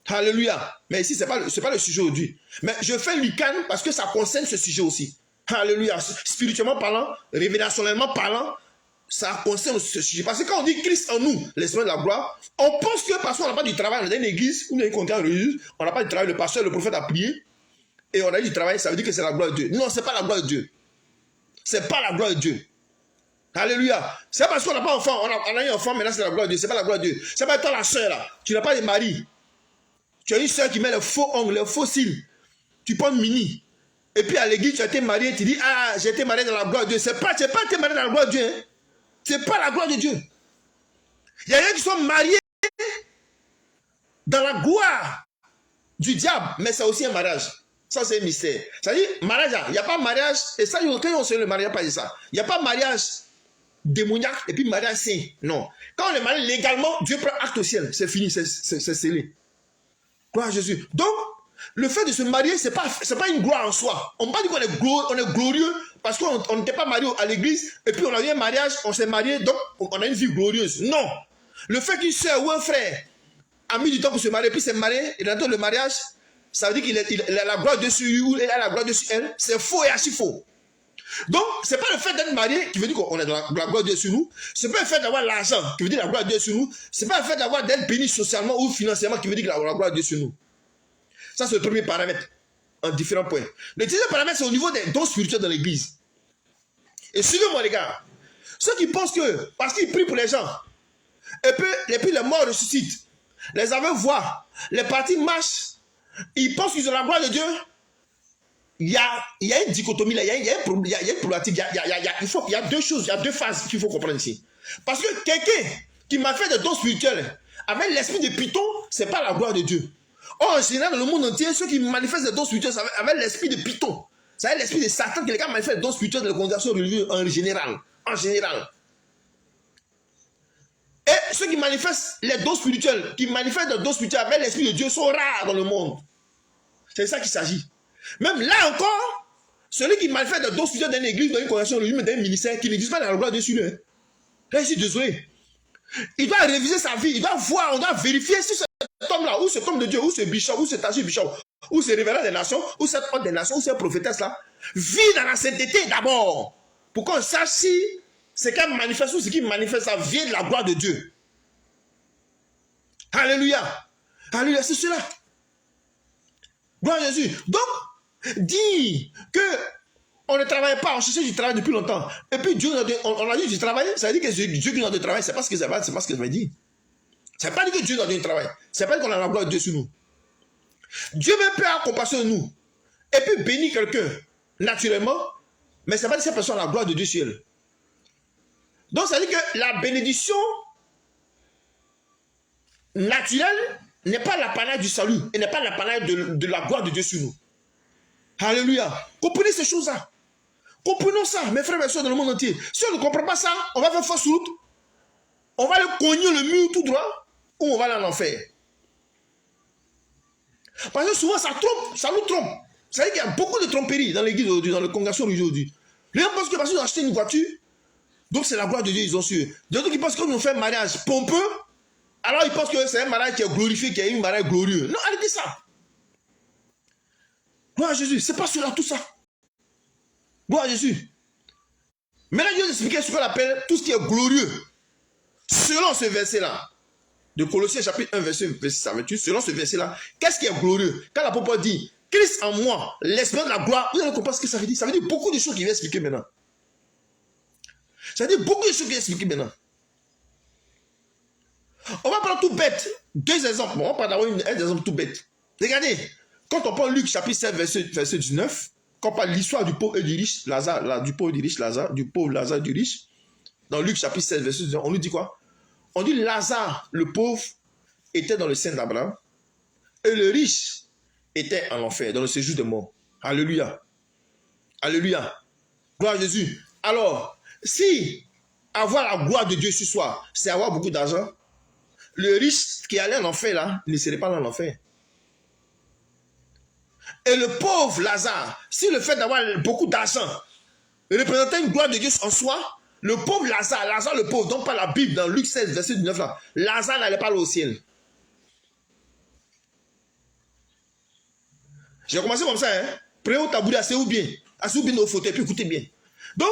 Alléluia. Mais ici, ce n'est pas le sujet aujourd'hui. Mais je fais l'icône parce que ça concerne ce sujet aussi. Alléluia. Spirituellement parlant, révélationnellement parlant, ça concerne ce sujet. Parce que quand on dit Christ en nous, l'esprit de la gloire, on pense que parce qu'on n'a pas du travail dans une église, ou dans une congrégation, on n'a pas du travail, le pasteur, le prophète a prié, et on a eu du travail, ça veut dire que c'est la gloire de Dieu. Non, ce n'est pas la gloire de Dieu. Ce n'est pas la gloire de Dieu. Alléluia. C'est parce qu'on n'a pas d'enfant, on a eu un enfant, maintenant c'est la gloire de Dieu. Ce n'est pas la gloire de Dieu. C'est pas toi la soeur là. Tu n'as pas de mari. Tu as une soeur qui met les faux ongles, les faux cils. Tu prends mini. Et puis à l'église, tu as été marié, tu dis, ah, j'ai été marié dans la gloire de Dieu. Tu n'as pas été marié dans la gloire de Dieu. Hein. Ce n'est pas la gloire de Dieu. Il y a des gens qui sont mariés dans la gloire du diable, mais c'est aussi un mariage. Ça, c'est un mystère. C'est-à-dire, mariage, il n'y a pas mariage, et ça, quand on sait le mariage, pas de ça. Il n'y a pas mariage démoniaque et puis mariage saint. Non. Quand on est marié légalement, Dieu prend acte au ciel. C'est fini, c'est scellé. Gloire à Jésus. Donc, le fait de se marier, ce n'est pas une gloire en soi. On ne peut pas dire qu'on est glorieux parce qu'on n'était pas marié à l'église et puis on a eu un mariage, on s'est marié, donc on a une vie glorieuse. Non. Le fait qu'une soeur ou un frère a mis du temps pour se marier, puis s'est marié, et dans le mariage, ça veut dire qu'il a la gloire dessus lui ou il a la gloire dessus elle. C'est faux et archi faux. Donc, ce n'est pas le fait d'être marié qui veut dire qu'on est dans la gloire de Dieu sur nous. Ce n'est pas le fait d'avoir l'argent qui veut dire la gloire de Dieu sur nous. Ce n'est pas le fait d'être béni socialement ou financièrement qui veut dire la gloire de Dieu sur nous. Ça, c'est le premier paramètre en différents points. Le deuxième paramètre, c'est au niveau des dons spirituels dans l'église. Et suivez-moi, les gars. Ceux qui pensent que, parce qu'ils prient pour les gens, et puis les morts ressuscitent, les aveugles voient, les partis marchent, ils pensent qu'ils ont la gloire de Dieu. Il y a une dichotomie là, il y a une problématique, il y a deux choses, il y a deux phases qu'il faut comprendre ici. Parce que quelqu'un qui m'a fait des dons spirituels avec l'esprit de Python, ce n'est pas la gloire de Dieu. Or, en général, dans le monde entier, ceux qui manifestent des dons spirituels avec l'esprit de Python, C'est l'esprit de Satan qui les gars manifeste les dons spirituels de la congrégation religieuse en général. En général. Et ceux qui manifestent les dons spirituels, qui manifestent les dons spirituels avec l'esprit de Dieu sont rares dans le monde. C'est de ça qu'il s'agit. Même là encore, celui qui manifeste les dons spirituels dans une église, dans une congrégation religieuse, dans un ministère, qui n'existe pas dans la gloire de Dieu. Là, je suis désolé. Il doit réviser sa vie, il doit voir, on doit vérifier si cet homme-là, ou cet homme de Dieu, ou ce bishop, ou cet archibishop, ou ce révérend des nations, ou cet homme des nations, ou cette prophétesse-là, vit dans la sainteté d'abord, pour qu'on sache si ce qu'elle manifeste ou ce qui manifeste, ça vient de la gloire de Dieu. Alléluia. Alléluia, c'est cela. Gloire à Jésus. Donc, dire que on ne travaille pas, on cherchait du travail depuis longtemps. Et puis Dieu, on a dit du travail, ça veut dire que Dieu qui nous a donné du travail, c'est pas ce que ça veut dire. Ça ne veut pas dire que Dieu nous a donné du travail. Ça veut pas dire qu'on a la gloire de Dieu sur nous. Dieu même peut avoir compassion de nous. Et puis bénir quelqu'un, naturellement, mais ça ne veut pas dire que cette personne a la gloire de Dieu sur elle. Donc ça veut dire que la bénédiction naturelle n'est pas l'apanage du salut, et n'est pas l'apanage de la gloire de Dieu sur nous. Alléluia. Comprenez ces choses-là. Comprenons ça, mes frères et soeurs dans le monde entier. Si on ne comprend pas ça, on va faire fausse route. On va le cogner le mur tout droit, ou on va aller en enfer. Parce que souvent ça trompe, ça nous trompe. Ça veut dire qu'il y a beaucoup de tromperies dans l'église aujourd'hui, dans la congrégation aujourd'hui. Les gens pensent que parce qu'ils ont acheté une voiture, donc c'est la gloire de Dieu, ils ont su. D'autres qui pensent qu'ils ont fait un mariage pompeux, alors ils pensent que c'est un mariage qui est glorifié, qui est un mariage glorieux. Non, arrêtez ça. Gloire à Jésus, c'est pas cela tout ça. Gloire à Jésus. Maintenant, Dieu expliquer ce qu'on appelle tout ce qui est glorieux. Selon ce verset-là, de Colossiens chapitre 1, verset 28, selon ce verset-là, qu'est-ce qui est glorieux? Quand l'apôtre dit, Christ en moi, l'esprit de la gloire, vous allez comprendre ce que ça veut dire. Ça veut dire beaucoup de choses qu'il va expliquer maintenant. Ça veut dire beaucoup de choses qu'il va expliquer maintenant. On va prendre tout bête. Deux exemples. On va prendre d'abord un exemple tout bête. Regardez, quand on prend Luc chapitre 7, verset 19, quand on parle de l'histoire du pauvre et du riche, Lazare, du pauvre et du riche, Lazare, du pauvre Lazare du riche, dans Luc chapitre 16, verset 19, on nous dit quoi? On dit Lazare, le pauvre, était dans le sein d'Abraham, et le riche était en enfer, dans le séjour des morts. Alléluia. Alléluia. Gloire à Jésus. Alors, si avoir la gloire de Dieu sur soi, c'est avoir beaucoup d'argent, le riche qui allait en enfer là, ne serait pas dans l'enfer. Et le pauvre Lazare, si le fait d'avoir beaucoup d'argent représentait une gloire de Dieu en soi, le pauvre Lazare le pauvre, dont parle la Bible dans Luc 16, verset 19 là, Lazare n'allait pas aller au ciel. J'ai commencé comme ça, hein. Prenez au tabouret, asseyez-vous bien. Asseyez-vous bien au fauteuil, puis écoutez bien. Donc,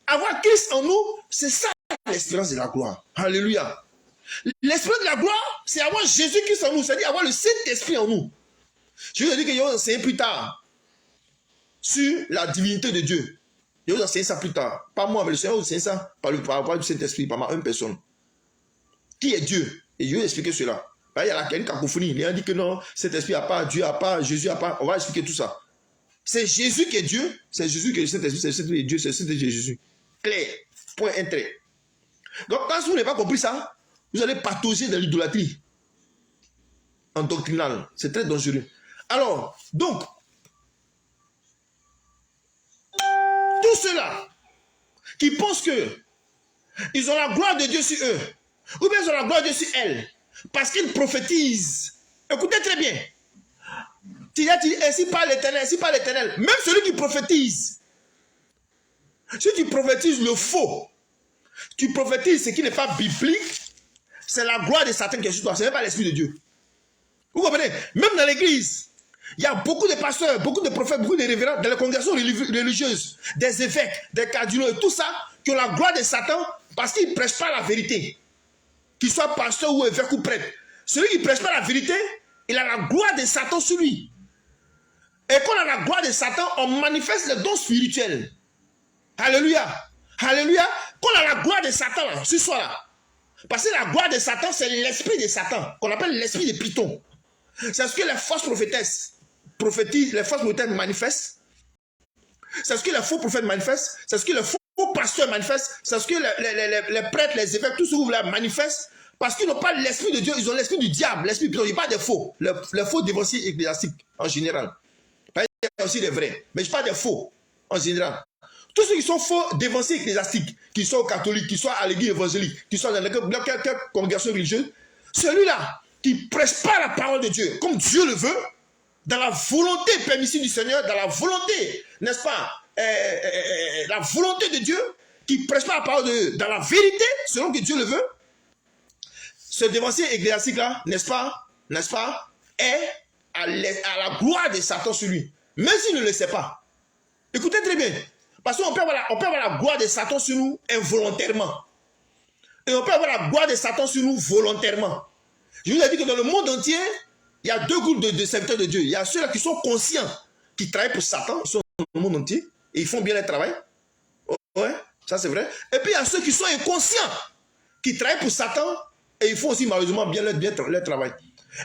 avoir Christ en nous, c'est ça l'espérance de la gloire. Alléluia. L'esprit de la gloire, c'est avoir Jésus-Christ en nous, c'est-à-dire avoir le Saint-Esprit en nous. Je vais vous dire que je vais vous enseigner plus tard sur la divinité de Dieu. Je vais vous enseigner ça plus tard. Pas moi, mais le Seigneur va vous enseigner ça par le pouvoir du Saint-Esprit, par une personne. Qui est Dieu? Et je vais vous expliquer cela. Il y a une cacophonie. Il y a dit que non, Saint-Esprit n'a pas, Dieu n'a pas, Jésus n'a pas. On va expliquer tout ça. C'est Jésus qui est Dieu, c'est Jésus qui est le Saint-Esprit, c'est le Saint-Esprit de Dieu, c'est le Saint-Esprit de Jésus. Clair. Point, un trait. Donc, quand vous n'avez pas compris ça, vous allez patauger dans l'idolâtrie en doctrinal. C'est très dangereux. Alors, donc, tous ceux-là qui pensent que ils ont la gloire de Dieu sur eux, ou bien ils ont la gloire de Dieu sur elles, parce qu'ils prophétisent. Écoutez très bien. Ainsi parle l'Éternel, ainsi parle l'Éternel. Même celui qui prophétise, si tu prophétises le faux, tu prophétises ce qui n'est pas biblique, c'est la gloire de Satan qui est sur toi, ce n'est pas l'Esprit de Dieu. Vous comprenez? Même dans l'église, il y a beaucoup de pasteurs, beaucoup de prophètes, beaucoup de révérends, dans les congrégations religieuses, des évêques, des cardinaux et tout ça, qui ont la gloire de Satan parce qu'ils ne prêchent pas la vérité. Qu'il soit pasteur ou évêque ou prêtre. Celui qui ne prêche pas la vérité, il a la gloire de Satan sur lui. Et quand on a la gloire de Satan, on manifeste les dons spirituels. Alléluia. Alléluia. Quand on a la gloire de Satan là, sur soi là. Parce que la gloire de Satan, c'est l'esprit de Satan, qu'on appelle l'esprit de Python. C'est ce que les fausses prophétesses prophétisent, les fausses prophétesses manifestent. C'est ce que les faux prophètes manifestent. C'est ce que les faux pasteurs manifestent. C'est ce que les prêtres, les évêques, tout ce que vous voulez manifestent. Parce qu'ils n'ont pas l'esprit de Dieu, ils ont l'esprit du diable, l'esprit de Python. Il n'y a pas de faux. Les faux dévanciers ecclésiastiques en général. aussi des vrais. Mais je parle des faux, en général. Tous ceux qui sont faux d'évangile ecclésiastique, qui sont catholiques, qui sont à l'église évangélique, qui sont dans quelques congrégations religieuses, celui-là qui ne prêche pas la parole de Dieu comme Dieu le veut, dans la volonté permissive du Seigneur, dans la volonté, n'est-ce pas, la volonté de Dieu, qui ne prêche pas la parole de Dieu, dans la vérité, selon que Dieu le veut, ce dévancier ecclésiastique-là, n'est-ce pas, est à la gloire de Satan sur lui, même s'il ne le sait pas. Écoutez très bien, parce qu'on peut avoir la gloire de Satan sur nous involontairement. Et on peut avoir la gloire de Satan sur nous volontairement. Je vous ai dit que dans le monde entier, il y a deux groupes de serviteurs de Dieu. Il y a ceux-là qui sont conscients, qui travaillent pour Satan, ils sont dans le monde entier, et ils font bien leur travail. Ouais, ça c'est vrai. Et puis il y a ceux qui sont inconscients, qui travaillent pour Satan, et ils font aussi malheureusement bien leur travail.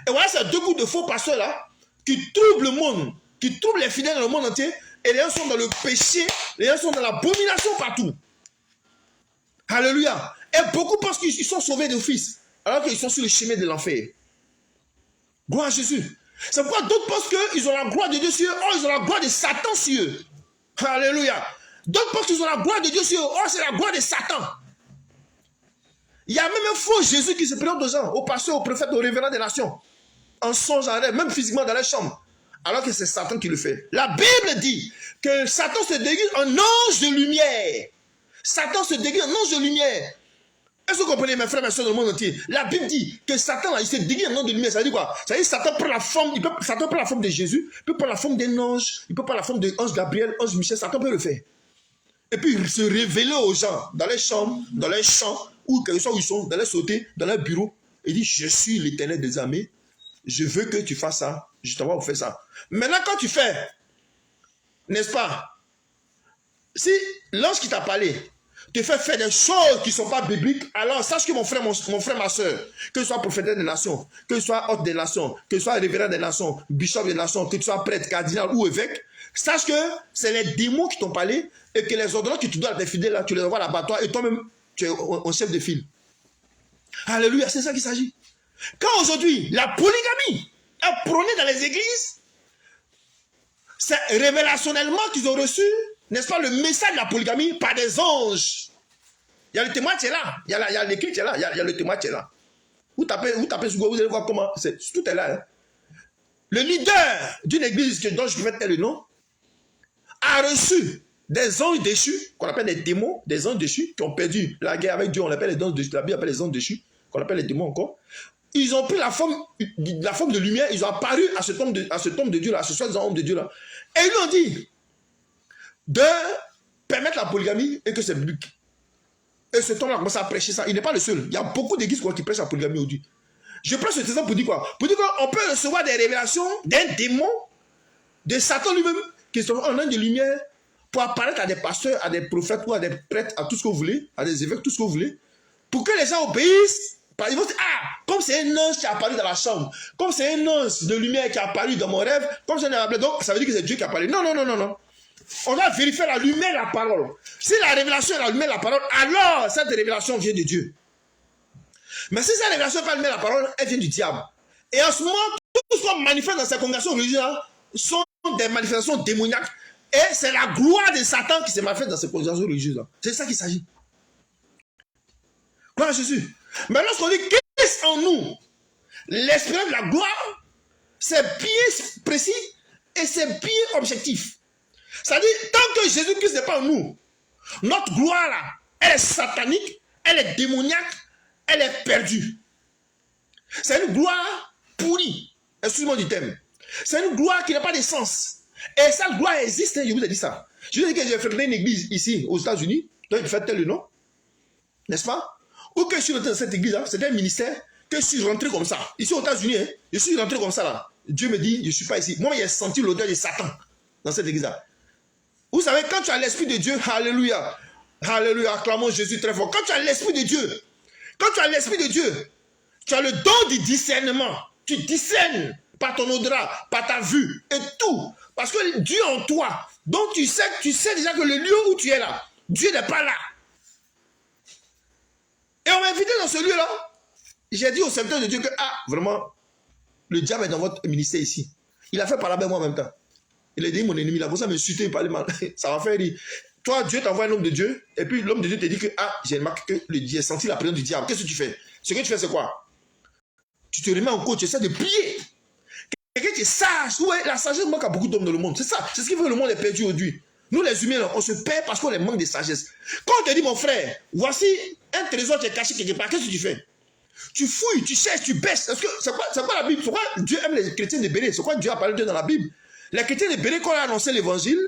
Et voilà ces deux groupes de faux pasteurs-là, qui troublent le monde, qui troublent les fidèles dans le monde entier, et les gens sont dans le péché, les gens sont dans l'abomination partout. Alléluia. Et beaucoup pensent qu'ils sont sauvés d'office, alors qu'ils sont sur le chemin de l'enfer. Gloire à Jésus. C'est pourquoi d'autres pensent qu'ils ont la gloire de Dieu sur eux. Oh, ils ont la gloire de Satan sur eux. Alléluia. D'autres pensent qu'ils ont la gloire de Dieu sur eux. Oh, c'est la gloire de Satan. Il y a même un faux Jésus qui se présente aux gens, aux pasteurs, aux prophètes, aux révérends des nations, en songe, en rêve, même physiquement dans les chambres, alors que c'est Satan qui le fait. La Bible dit que Satan se déguise en ange de lumière. Satan se déguise en ange de lumière. Est-ce que vous comprenez, mes frères et mes soeurs dans le monde entier? La Bible dit que Satan, là, il se déguise en ange de lumière. Ça veut dire quoi? Ça veut dire que Satan prend la forme, Satan prend la forme de Jésus, il peut prendre la forme d'un ange, il peut prendre la forme de ange Gabriel, ange Michel, Satan peut le faire. Et puis il se révéler aux gens, dans les chambres, dans les champs, ou quelque chose où ils sont, dans les sautés, dans les bureaux. Il dit, je suis l'Éternel des armées, je veux que tu fasses ça, je t'envoie pour faire ça. Maintenant, quand tu fais, n'est-ce pas, si l'ange qui t'a parlé te fait faire des choses qui ne sont pas bibliques, alors sache que mon frère, ma soeur, que tu sois prophète des nations, que tu sois hôte des nations, que tu sois révérend des nations, bishop des nations, que tu sois prêtre, cardinal ou évêque, sache que c'est les démons qui t'ont parlé et que les ordonnances que tu dois à tes fidèles, là, tu les envoies à l'abattoir et toi-même, tu es en chef de file. Alléluia, c'est ça qu'il s'agit. Quand aujourd'hui, la polygamie est prônée dans les églises, c'est révélationnellement qu'ils ont reçu, n'est-ce pas, le message de la polygamie par des anges. Il y a le témoin qui est là. Il y a l'écrit qui est là. Il y a le témoin qui est là. Vous tapez sur Google, vous allez voir comment. Tout est là. Hein. Le leader d'une église dont je vais taire le nom a reçu des anges déchus, qu'on appelle des démons, des anges déchus, qui ont perdu la guerre avec Dieu. On l'appelle les anges déchus. La Bible appelle les anges déchus, qu'on appelle les démons encore. Ils ont pris la forme de lumière, ils ont apparu à cet homme de Dieu là, à ce soi-disant homme de Dieu là. Et ils lui ont dit de permettre la polygamie et que c'est biblique. Et cet homme-là a commencé à prêcher ça. Il n'est pas le seul. Il y a beaucoup d'églises qui prêchent la polygamie aujourd'hui. Je prends cet exemple pour dire quoi? Pour dire qu'on peut recevoir des révélations d'un démon, de Satan lui-même, qui sont en ange de lumière, pour apparaître à des pasteurs, à des prophètes ou à des prêtres, à tout ce que vous voulez, à des évêques, tout ce que vous voulez, pour que les gens obéissent. Ils vont dire, ah, comme c'est un ange qui est apparu dans la chambre, comme c'est un ange de lumière qui est apparu dans mon rêve, comme c'est un ange, donc ça veut dire que c'est Dieu qui est apparu. Non. On doit vérifier la lumière, la parole. Si la révélation est la lumière, la parole, alors cette révélation vient de Dieu. Mais si cette révélation n'est pas la lumière, la parole, elle vient du diable. Et en ce moment, tout ce qu'on manifeste dans ces congrégations religieuses sont des manifestations démoniaques. Et c'est la gloire de Satan qui se manifeste dans ces congrégations religieuses. C'est ça qu'il s'agit. Gloire à Jésus. Mais lorsqu'on dit qu'est-ce en nous, l'esprit de la gloire, c'est bien précis et c'est bien objectif. C'est-à-dire, tant que Jésus-Christ n'est pas en nous, notre gloire là, elle est satanique, elle est démoniaque, elle est perdue. C'est une gloire pourrie. Excusez-moi du thème. C'est une gloire qui n'a pas de sens. Et cette gloire existe, hein, je vous ai dit ça. Je vous ai dit que j'ai fait une église ici, aux États-Unis, donc il fait tel le nom, n'est-ce pas? Ou que je suis rentré dans cette église, c'est un ministère, que je suis rentré comme ça. Ici aux États-Unis, hein, je suis rentré comme ça là. Dieu me dit, je ne suis pas ici. Moi, j'ai senti l'odeur de Satan dans cette église-là. Vous savez, quand tu as l'Esprit de Dieu, alléluia, alléluia, acclamons Jésus très fort. Quand tu as l'Esprit de Dieu, tu as le don du discernement. Tu discernes par ton odorat, par ta vue et tout. Parce que Dieu en toi. Donc tu sais déjà que le lieu où tu es là, Dieu n'est pas là. Et on m'a invité dans ce lieu-là. J'ai dit au serviteur de Dieu que, vraiment, le diable est dans votre ministère ici. Il a fait parler avec moi en même temps. Il a dit mon ennemi, là, pour ça m'insulter, il parlait mal. Ça va faire rire. Toi, Dieu t'envoie un homme de Dieu, et puis l'homme de Dieu te dit que, ah, j'ai remarqué que j'ai senti la présence du diable. Qu'est-ce que tu fais? Ce que tu fais, c'est quoi? Tu te remets en cause, tu essaies de prier. Quelqu'un qui est sage. Ouais, la sagesse manque à beaucoup d'hommes dans le monde. C'est ça. C'est ce qui fait que le monde est perdu aujourd'hui. Nous, les humains, on se perd parce qu'on manque de sagesse. Quand on te dit, mon frère, voici un trésor qui est caché quelque part, qu'est-ce que tu fais? Tu fouilles, tu cherches, tu baisses. C'est quoi la Bible? C'est quoi Dieu aime les chrétiens de Béné? C'est quoi Dieu a parlé d'eux dans la Bible? Les chrétiens de Béné, quand on a annoncé l'évangile,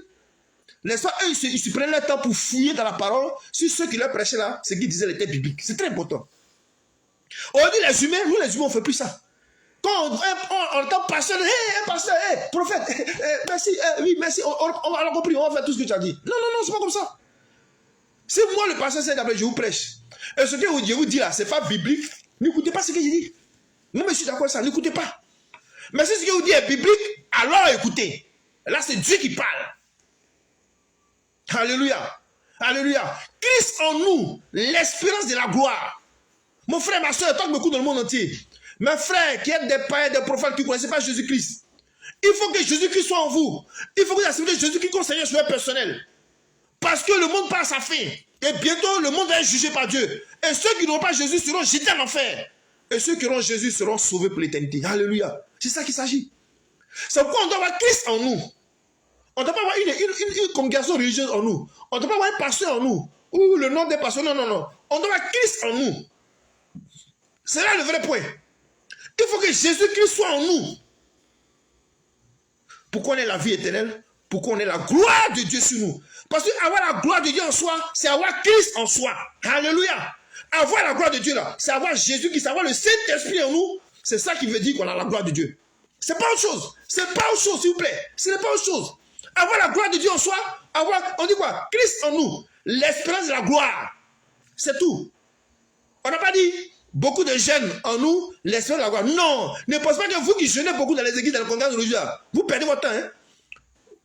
n'est-ce pas, eux, ils se prennent le temps pour fouiller dans la parole sur ceux qui leur prêchaient là, ce qu'ils disaient les textes bibliques. C'est très important. Aujourd'hui, les humains, nous les humains, on ne fait plus ça. Quand on entend pasteur, pasteur, prophète, merci, oui, merci, on a compris, on va faire tout ce que tu as dit. Non, non, non, c'est pas comme ça. Si moi, le pasteur, c'est d'abord, je vous prêche. Et ce que je vous dis là, c'est pas biblique, n'écoutez pas ce que je dis. Moi, je suis d'accord avec ça, n'écoutez pas. Mais si ce que je vous dis est biblique, alors écoutez. Là, c'est Dieu qui parle. Alléluia. Alléluia. Christ en nous, l'espérance de la gloire. Mon frère, ma soeur, tant que beaucoup dans le monde entier. Mes frères qui êtes des païens, des prophètes qui ne connaissent pas Jésus-Christ. Il faut que Jésus-Christ soit en vous. Il faut que vous acceptez Jésus-Christ comme Seigneur sur votre personnel. Parce que le monde passe à sa fin. Et bientôt, le monde va être jugé par Dieu. Et ceux qui n'auront pas Jésus seront jetés en enfer. Et ceux qui auront Jésus seront sauvés pour l'éternité. Alléluia. C'est ça qu'il s'agit. C'est pourquoi on doit avoir Christ en nous. On ne doit pas avoir une congrégation religieuse en nous. On ne doit pas avoir un pasteur en nous. Ou le nom des pasteurs. Non, non, non. On doit avoir Christ en nous. C'est là le vrai point. Il faut que Jésus-Christ soit en nous. Pour qu'on ait la vie éternelle. Pour qu'on ait la gloire de Dieu sur nous. Parce qu'avoir la gloire de Dieu en soi, c'est avoir Christ en soi. Alléluia. Avoir la gloire de Dieu là, c'est avoir Jésus-Christ, c'est avoir le Saint-Esprit en nous. C'est ça qui veut dire qu'on a la gloire de Dieu. C'est pas autre chose. C'est pas autre chose, s'il vous plaît. Ce n'est pas autre chose. Avoir la gloire de Dieu en soi, on dit quoi? Christ en nous. L'espérance de la gloire. C'est tout. On n'a pas dit beaucoup de jeunes en nous, l'espérance de la gloire. Non. Ne pense pas que vous qui jeûnez beaucoup dans les églises, dans le congrès religieux, vous perdez votre temps. Hein?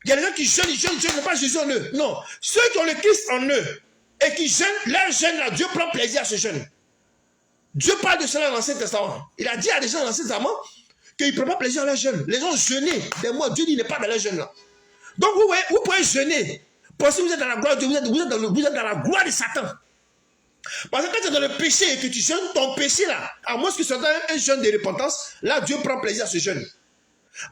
Il y a des gens qui jeûnent, ils n'ont pas Jésus en eux. Non. Ceux qui ont le Christ en eux et qui jeûnent, leur jeûne là, Dieu prend plaisir à ce jeûne. Dieu parle de cela dans l'Ancien Testament. Il a dit à des gens dans l'Ancien Testament qu'il ne prend pas plaisir à leur jeûne. Les gens jeûnent des mois, Dieu dit qu'il n'est pas dans leur jeûne là. Donc vous voyez, vous pouvez jeûner. Parce que vous êtes dans la gloire de Dieu, vous êtes dans la gloire de Satan. Parce que quand tu es dans le péché et que tu jeûnes, ton péché là, à moins que ce soit un jeûne de repentance, là Dieu prend plaisir à ce jeûne.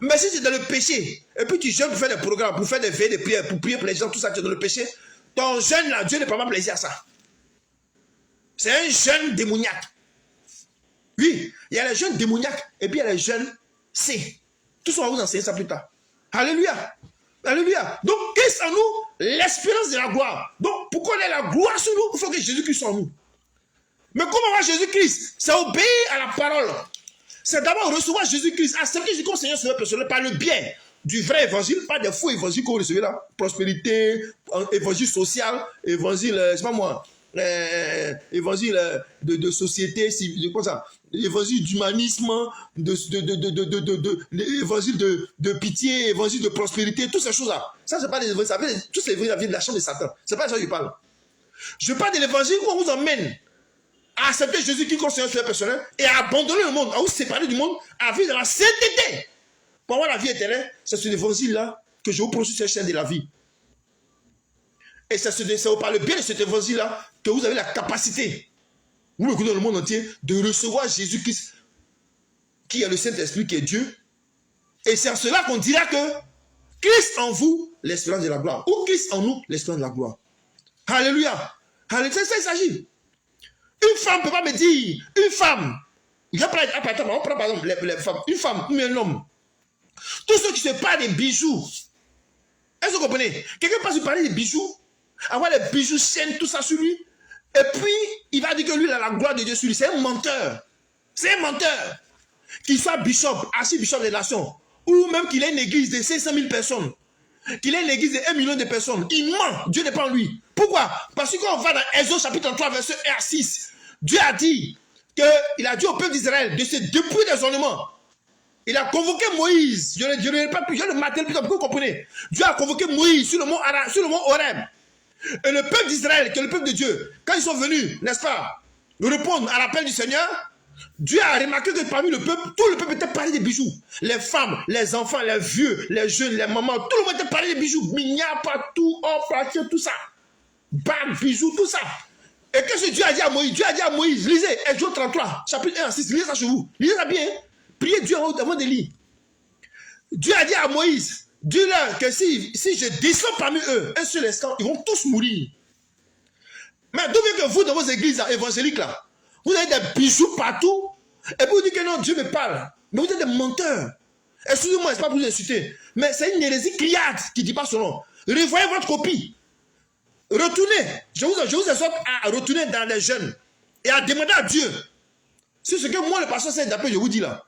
Mais si tu es dans le péché, et puis tu jeûnes pour faire des programmes, pour faire des veillées de prière, pour prier pour les gens, tout ça, tu es dans le péché, ton jeûne là, Dieu ne prend pas plaisir à ça. C'est un jeûne démoniaque. Oui, il y a les jeûnes démoniaques, et puis il y a les jeûnes C. Tout ça, on va vous enseigner ça plus tard. Alléluia. Alléluia. Donc, Christ en nous, l'espérance de la gloire. Donc, pour qu'on ait la gloire sur nous, il faut que Jésus-Christ soit en nous. Mais comment avoir Jésus-Christ? C'est obéir à la parole. C'est d'abord recevoir Jésus-Christ, accepter Jésus comme Seigneur sur votre personnel par le biais du vrai évangile, pas des faux évangiles qu'on recevait là. Prospérité, évangile social, évangile, je sais pas moi, évangile de société, quoi ça, évangile d'humanisme, évangile de pitié, évangile de prospérité, toutes ces choses-là. Ça, c'est pas des évangiles, ça fait tous ces évangiles viennent de la chambre de Satan. C'est pas de ça que je parle. Je parle de l'évangile où on vous emmène à accepter Jésus qui concerne sur le personnel et à abandonner le monde, à vous séparer du monde, à vivre dans la sainteté. Pour avoir la vie éternelle, c'est sur l'évangile-là que je vous produis cette chaîne de la vie. Et c'est par le bien de cet évangile-là que vous avez la capacité, vous écoutez dans le monde entier, de recevoir Jésus-Christ, qui est le Saint-Esprit, qui est Dieu. Et c'est à cela qu'on dira que Christ en vous, l'espérance de la gloire. Ou Christ en nous, l'espérance de la gloire. Alléluia. Alléluia. C'est ça, il s'agit. Une femme ne peut pas me dire, une femme, on prend par exemple les femmes, une femme ou un homme, tous ceux qui se parlent des bijoux, est-ce que vous comprenez? Quelqu'un passe par parler des bijoux, avoir les bijoux, chaînes, tout ça sur lui, et puis il va dire que lui, il a la gloire de Dieu sur lui. C'est un menteur. C'est un menteur. Qu'il soit bishop, archibishop des nations, ou même qu'il ait une église de 500 000 personnes, qu'il ait une église de 1 million de personnes, il ment. Dieu n'est pas en lui. Pourquoi? Parce que quand on va dans Exode chapitre 3, verset 1 à 6, Dieu a dit qu'il a dit au peuple d'Israël de se dépouiller des ornements. Il a convoqué Moïse. Je ne pas plus, je le matin plus tard, vous comprenez? Dieu a convoqué Moïse sur le mont Horeb. Et le peuple d'Israël, qui est le peuple de Dieu, quand ils sont venus, n'est-ce pas, répondre à l'appel du Seigneur, Dieu a remarqué que parmi le peuple, tout le peuple était paré des bijoux. Les femmes, les enfants, les vieux, les jeunes, les mamans, tout le monde était paré des bijoux. Mignard partout, or, partout, tout ça. Bagues, bijoux, tout ça. Et qu'est-ce que Dieu a dit à Moïse? Dieu a dit à Moïse, lisez, Exode 33, chapitre 1 à 6, lisez ça chez vous. Lisez ça bien. Hein? Priez Dieu avant de lire. Dieu a dit à Moïse, dis-leur que si je descends parmi eux, un seul instant, ils vont tous mourir. Mais d'où vient que vous, dans vos églises évangéliques, là, vous avez des bijoux partout, et puis vous dites que non, Dieu me parle. Mais vous êtes des menteurs. Excusez-moi, c'est pas pour vous insulter, mais c'est une hérésie criarde qui ne dit pas son nom. Revoyez votre copie. Retournez. Je vous exhorte à retourner dans les jeunes et à demander à Dieu si ce que moi, le pasteur Saint d'après, je vous dis là,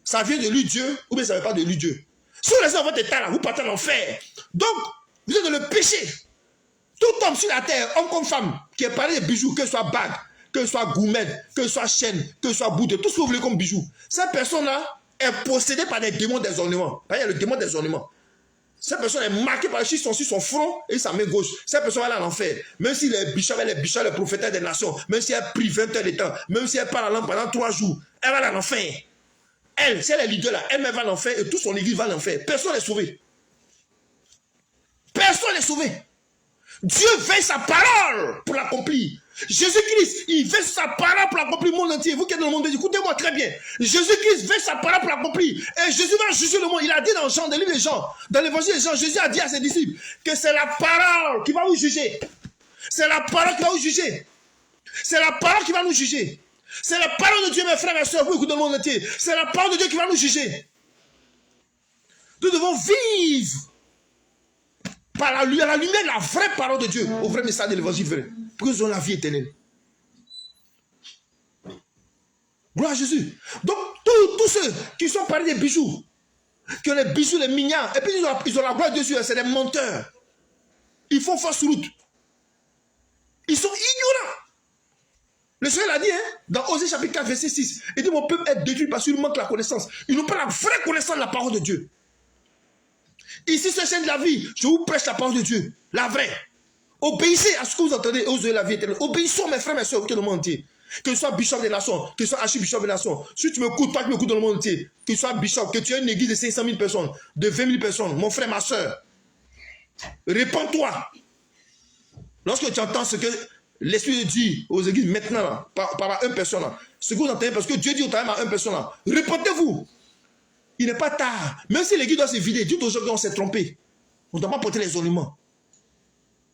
ça vient de lui Dieu ou bien ça ne vient pas de lui Dieu. Si vous restez dans votre état là, vous partez en enfer. Donc, vous êtes dans le péché. Tout homme sur la terre, homme comme femme, qui est parlé de bijoux, que ce soit bague, que ce soit gourmette, que ce soit chaîne, que ce soit bouteille, tout ce que vous voulez comme bijoux. Cette personne-là est possédée par des démons des ornements. Il y a le démon des ornements. Cette personne est marquée par les chiffres sur son front et sa main gauche. Cette personne va aller en enfer. Même si les bichots, les prophéteurs des nations, même si elle prie 20 heures de temps, même si elle parle en langue pendant 3 jours, elle va aller en enfer. Elle, si elle est leader là, elle va en enfer et toute son église va en enfer. Personne n'est sauvé. Personne n'est sauvé. Dieu veille sa parole pour l'accomplir. Jésus-Christ, il veille sa parole pour l'accomplir le monde entier. Vous qui êtes dans le monde, écoutez-moi très bien. Jésus-Christ veille sa parole pour l'accomplir. Et Jésus va juger le monde. Il a dit dans Jean, dans le livre de Jean, dans l'évangile de Jean, Jésus a dit à ses disciples que c'est la parole qui va vous juger. C'est la parole qui va vous juger. C'est la parole qui va nous juger. C'est la parole de Dieu, mes frères et mes soeurs, vous écoutez dans le monde entier. C'est la parole de Dieu qui va nous juger. Nous devons vivre par la lumière, la vraie parole de Dieu, au vrai message de l'évangile vrai, pour que nous ayons la vie éternelle. Gloire à Jésus. Donc, tous ceux qui sont parlés des bijoux, qui ont les bijoux, les mignards, et puis ils ont la gloire de Dieu, c'est des menteurs. Ils font fausse route. Ils sont ignorants. Le Seigneur l'a dit, hein, dans Osée chapitre 4, verset 6, il dit, mon peuple est détruit parce qu'il manque la connaissance. Ils n'ont pas la vraie connaissance de la parole de Dieu. Ici, c'est chaîne de la vie. Je vous prêche la parole de Dieu. La vraie. Obéissez à ce que vous entendez et vous aurez la vie éternelle. Obéissons, mes frères, mes soeurs, dans le monde entier. Que ce soit bishop des nations, que ce soit archibishop des nations. Si tu m'écoutes, toi qui m'écoutes dans le monde entier, que ce soit bishop, que tu aies une église de 500 000 personnes, de 20 000 personnes, mon frère, ma soeur, répands-toi. Lorsque tu entends ce que l'Esprit dit aux églises maintenant, là, par une personne, là, ce que vous entendez, parce que Dieu dit au travers de une personne, là, répentez-vous. Il n'est pas tard. Même si l'église doit se vider, dites aux gens qu'on s'est trompé. On ne doit pas porter les ornements.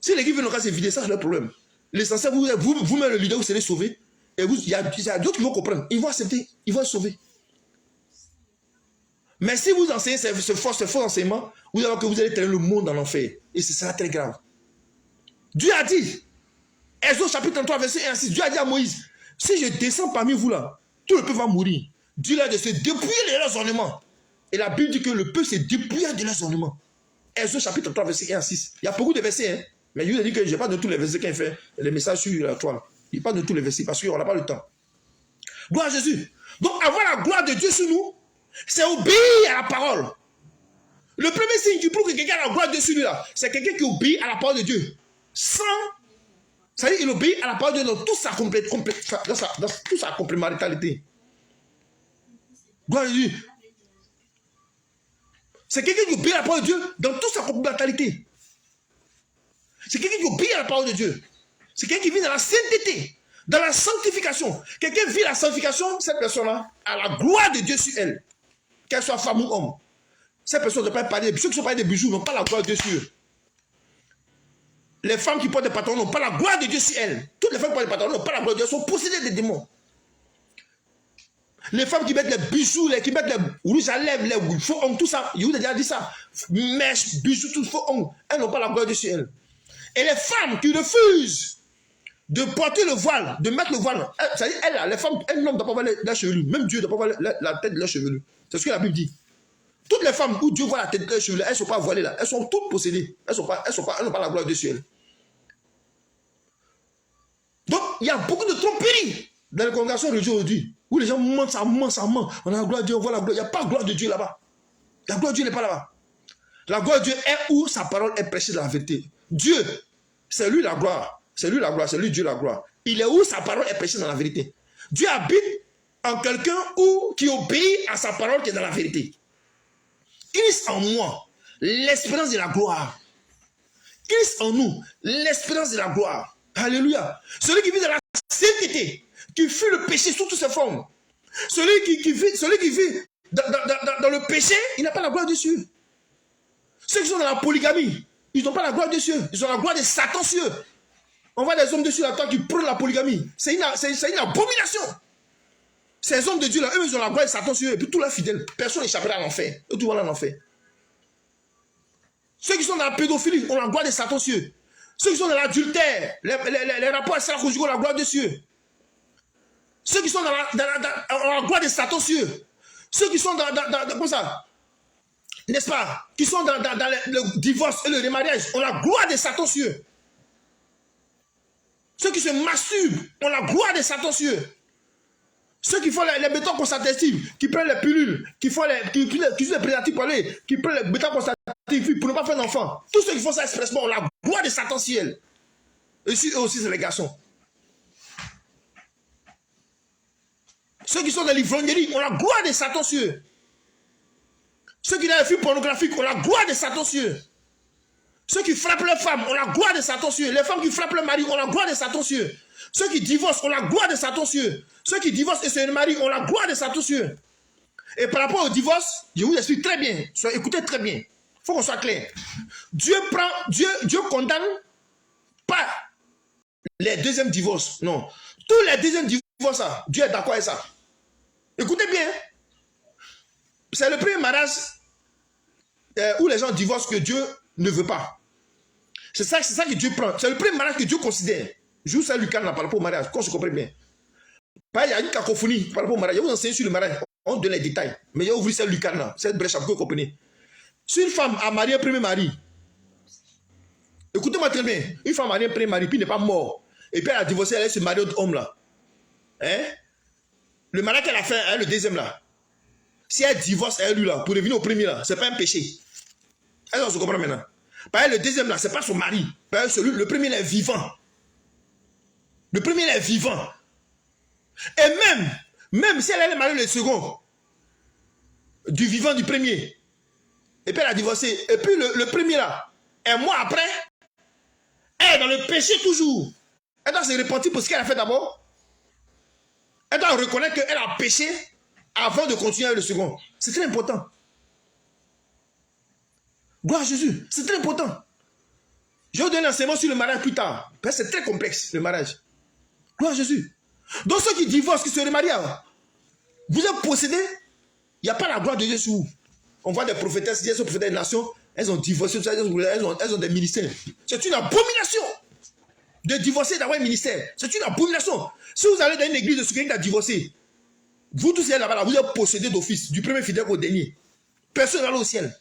Si l'église veut se vider, ça c'est le problème. L'essentiel, vous-même le leader, vous serez sauvé. Et il y a d'autres qui vont comprendre. Ils vont accepter. Ils vont être sauvés. Mais si vous enseignez ce faux enseignement, vous allez voir que vous allez traîner le monde dans l'enfer. Et ce sera très grave. Dieu a dit, Exode chapitre 33, verset 1 à 6, Dieu a dit à Moïse, si je descends parmi vous là, tout le peuple va mourir. Dieu leur a dit de se dépouiller de leurs ornements. Et la Bible dit que le peuple s'est dépouillé de leurs ornements. Exode chapitre 3, verset 1 à 6. Il y a beaucoup de versets, hein. Mais je vous ai dit que je n'ai pas de tous les versets qu'il fait les messages sur la toile. Il parle de tous les versets parce qu'on n'a pas le temps. Gloire à Jésus. Donc avoir la gloire de Dieu sur nous, c'est obéir à la parole. Le premier signe qui prouve que quelqu'un a la gloire de Dieu sur lui là, c'est quelqu'un qui obéit à la parole de Dieu. C'est-à-dire qu'il obéit à la parole de Dieu dans toute sa complémentarité. Gloire à Jésus. C'est quelqu'un qui obéit à la parole de Dieu dans toute sa complémentarité. C'est quelqu'un qui obéit à la parole de Dieu. C'est quelqu'un qui vit dans la sainteté, dans la sanctification. Quelqu'un vit la sanctification, cette personne-là a la gloire de Dieu sur elle. Qu'elle soit femme ou homme. Cette personne ne peut pas parler. Ceux qui sont parlés des bijoux n'ont pas la gloire de Dieu sur eux. Les femmes qui portent des pantalons n'ont pas la gloire de Dieu sur elles. Toutes les femmes qui portent des pantalons n'ont pas la gloire de Dieu. Elles sont possédées des démons. Les femmes qui mettent les bijoux, qui mettent les rouges à lèvres, les faux ongles, tout ça, je vous ai déjà dit ça. Mèches, bijoux, tout faux ongles, elles n'ont pas la gloire de Dieu sur elles. Et les femmes qui refusent de porter le voile, de mettre le voile, c'est-à-dire elles, les femmes, elles n'ont pas voir leurs chevelus. Même Dieu ne doit pas voir la tête de leurs chevelus. C'est ce que la Bible dit. Toutes les femmes où Dieu voit la tête de leurs chevelus, elles ne sont pas voilées là. Elles sont toutes possédées. Elles n'ont pas la gloire de Dieu sur elles. Donc, il y a beaucoup de tromperies dans les congrégations religieuses aujourd'hui, où les gens mentent, ça ment. On a la gloire de Dieu, on voit la gloire. Il n'y a pas la gloire de Dieu là-bas. La gloire de Dieu n'est pas là-bas. La gloire de Dieu est où sa parole est prêchée de la vérité. Dieu, c'est lui la gloire. C'est lui la gloire, c'est lui Dieu la gloire. Il est où sa parole est prêchée dans la vérité. Dieu habite en quelqu'un ou qui obéit à sa parole qui est dans la vérité. Christ en moi, l'espérance de la gloire. Christ en nous, l'espérance de la gloire. Alléluia. Celui qui vit dans la sainteté, qui fuit le péché sous toutes ses formes. Celui qui vit dans le péché, il n'a pas la gloire de Dieu. Ceux qui sont dans la polygamie, ils n'ont pas la gloire de Dieu. Ils ont la gloire de Satan sur eux. On voit des hommes dessus là qui prennent la polygamie. C'est une abomination. Ces hommes de Dieu là, eux, ils ont la gloire de Satan sur eux. Et puis tous leurs fidèles, personne n'échappera à l'enfer. Eux, tout va en enfer. Ceux qui sont dans la pédophilie ont la gloire de Satan sur eux. Ceux qui sont dans l'adultère, les rapports extra-conjugaux ont la gloire de Dieu. Ceux qui sont dans la gloire de Satan sur eux. Ceux qui sont comme ça, n'est-ce pas, qui sont dans le divorce et le remariage ont la gloire de Satan sur eux. Ceux qui se masturbent ont la gloire de Satan sur eux. Ceux qui font les méthodes contraceptives, qui prennent les pilules, qui utilisent les préservatifs pour aller, qui prennent les méthodes contraceptives pour ne pas faire d'enfant. Tous ceux qui font ça expressement ont la gloire de Satan sur eux. Et eux aussi, c'est les garçons. Ceux qui sont dans l'ivrognerie ont la gloire de Satan sur eux. Ceux qui sont dans les films pornographiques ont la gloire de Satan sur eux. Ceux qui frappent leurs femmes ont la gloire de Satan sur eux. Les femmes qui frappent leur mari ont la gloire de Satan sur eux. Ceux qui divorcent ont la gloire de Satan sur eux. Ceux qui divorcent et se marient ont la gloire de Satan sur eux. Et par rapport au divorce, je vous explique très bien. Écoutez très bien. Il faut qu'on soit clair. Dieu condamne pas les deuxièmes divorces. Non. Tous les deuxièmes divorces, Dieu est d'accord avec ça. Écoutez bien. C'est le premier mariage où les gens divorcent que Dieu ne veut pas. C'est ça que Dieu prend. C'est le premier mariage que Dieu considère. Je vous salue Lucas par rapport au mariage, qu'on se comprenne bien. Il y a une cacophonie par rapport au mariage. Je vous enseigne sur le mariage. On donne les détails. Mais j'ai ouvert celle Lucas là. Cette brèche, vous comprenez. Si une femme a marié un premier mari, écoutez-moi très bien. Une femme a marié un premier mari, puis n'est pas mort. Et puis elle a divorcé, elle se marie au homme là. Hein? Le mariage qu'elle a fait, elle, le deuxième là. Si elle divorce, elle lui là, pour revenir au premier là, c'est pas un péché. Est-ce qu'on se comprend maintenant? Par exemple, le deuxième là, c'est pas son mari. Par exemple, le premier est vivant. Le premier est vivant. Et même si elle est mariée le second, du vivant du premier, et puis elle a divorcé, et puis le premier là, un mois après, elle est dans le péché toujours. Elle doit se repentir pour ce qu'elle a fait d'abord. Elle doit reconnaître qu'elle a péché avant de continuer avec le second. C'est très important. Gloire à Jésus. C'est très important. Je vais vous donner un enseignement sur le mariage plus tard. Parce que c'est très complexe, le mariage. Gloire à Jésus. Donc ceux qui divorcent, qui se remarient, vous êtes possédés, il n'y a pas la gloire de Dieu sur vous. On voit des prophétesses, des prophétesses des nations, elles ont divorcé, elles ont des ministères. C'est une abomination de divorcer et d'avoir un ministère. C'est une abomination. Si vous allez dans une église de ce qui a divorcé, vous tous là-bas, vous êtes possédés d'office, du premier fidèle au dernier. Personne n'allait au ciel.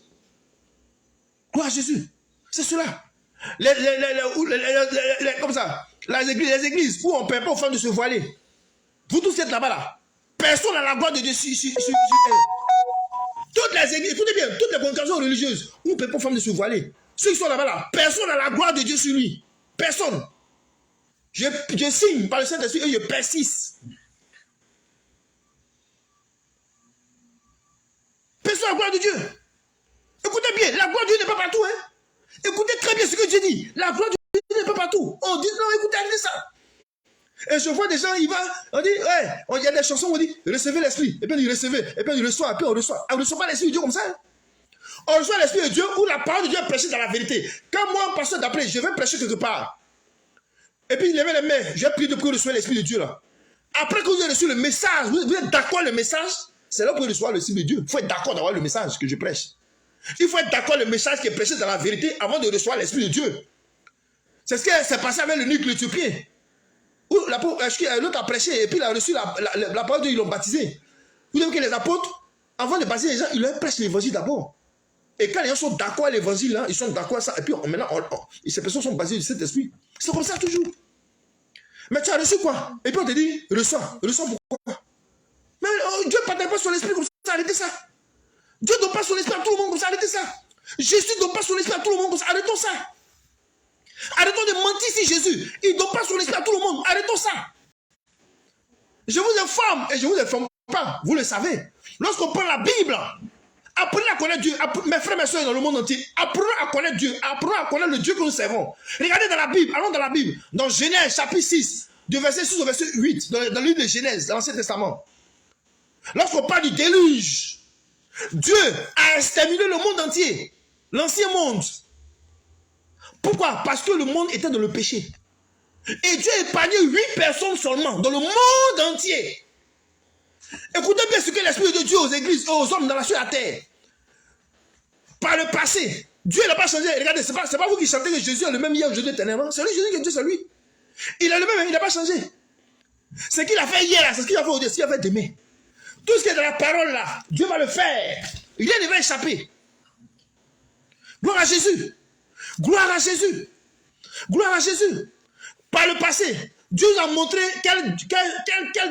Gloire à Jésus. C'est cela. Comme ça. Les églises où on ne permet pas aux femmes de se voiler. Vous tous êtes là-bas là. Personne n'a la gloire de Dieu sur elle. Toutes les églises, écoutez bien, toutes les congrégations religieuses où on ne permet pas aux femmes de se voiler. Ceux qui sont là-bas là, personne n'a la gloire de Dieu sur lui. Personne. Je signe par le Saint-Esprit et je persiste. Personne n'a la gloire de Dieu. Écoutez bien, la gloire de Dieu n'est pas partout. Hein? Écoutez très bien ce que Dieu dit. La gloire de Dieu n'est pas partout. On dit non, écoutez, allez ça. Et je vois des gens, on dit, ouais, il y a des chansons où on dit, recevez l'esprit. Et puis on recevez, et puis on reçoit, et puis on reçoit. On ne reçoit pas l'esprit de Dieu comme ça. Hein? On reçoit l'esprit de Dieu où la parole de Dieu est prêchée dans la vérité. Quand moi, pasteur d'après, je vais prêcher quelque part. Et puis il lève les mains, je vais prier de pour recevoir l'esprit de Dieu là. Après que vous avez reçu le message, vous êtes d'accord avec le message, c'est là que vous recevoir l'esprit de Dieu. Il faut être d'accord d'avoir le message que je prêche. Il faut être d'accord avec le message qui est prêché dans la vérité avant de recevoir l'esprit de Dieu. C'est ce qui s'est passé avec le nuque éthiopien. Où l'autre a prêché et puis il a reçu la parole de Dieu, ils l'ont baptisé. Vous savez que les apôtres, avant de baptiser les gens, ils leur prêchent l'évangile d'abord. Et quand les gens sont d'accord avec l'évangile, hein, ils sont d'accord avec ça. Et puis maintenant, ces personnes sont basées sur cet esprit. C'est comme ça toujours. Mais tu as reçu quoi? Et puis on te dit, reçois. Reçois pourquoi? Mais Dieu ne partage pas son esprit comme ça, arrêtez ça. Dieu ne donne pas son esprit à tout le monde comme ça, arrêtez ça. Jésus ne donne pas son esprit à tout le monde comme ça, arrêtons ça. Arrêtons de mentir si Jésus, il ne donne pas son esprit à tout le monde, arrêtons ça. Je vous informe, et je vous informe pas, vous le savez. Lorsqu'on prend la Bible, apprenez à connaître Dieu. Mes frères et mes soeurs dans le monde entier, apprenons à connaître Dieu. Apprenons à connaître le Dieu que nous servons. Regardez dans la Bible, allons dans la Bible. Dans Genèse chapitre 6, du verset 6 au verset 8, dans le livre de Genèse, dans l'Ancien Testament. Lorsqu'on parle du déluge, Dieu a exterminé le monde entier. L'ancien monde. Pourquoi? Parce que le monde était dans le péché. Et Dieu a épargné 8 personnes seulement dans le monde entier. Écoutez bien ce que l'Esprit de Dieu aux églises et aux hommes dans sur la terre. Par le passé, Dieu n'a pas changé. Regardez, ce n'est pas vous qui chantez que Jésus est le même hier, aujourd'hui, éternellement. C'est lui, Jésus, que Dieu, c'est lui. Il est le même, il n'a pas changé. Ce qu'il a fait hier, c'est ce qu'il a fait aujourd'hui, ce qu'il a fait demain. Tout ce qui est dans la parole là, Dieu va le faire. Rien ne va échapper. Gloire à Jésus. Gloire à Jésus. Gloire à Jésus. Par le passé, Dieu nous a montré quel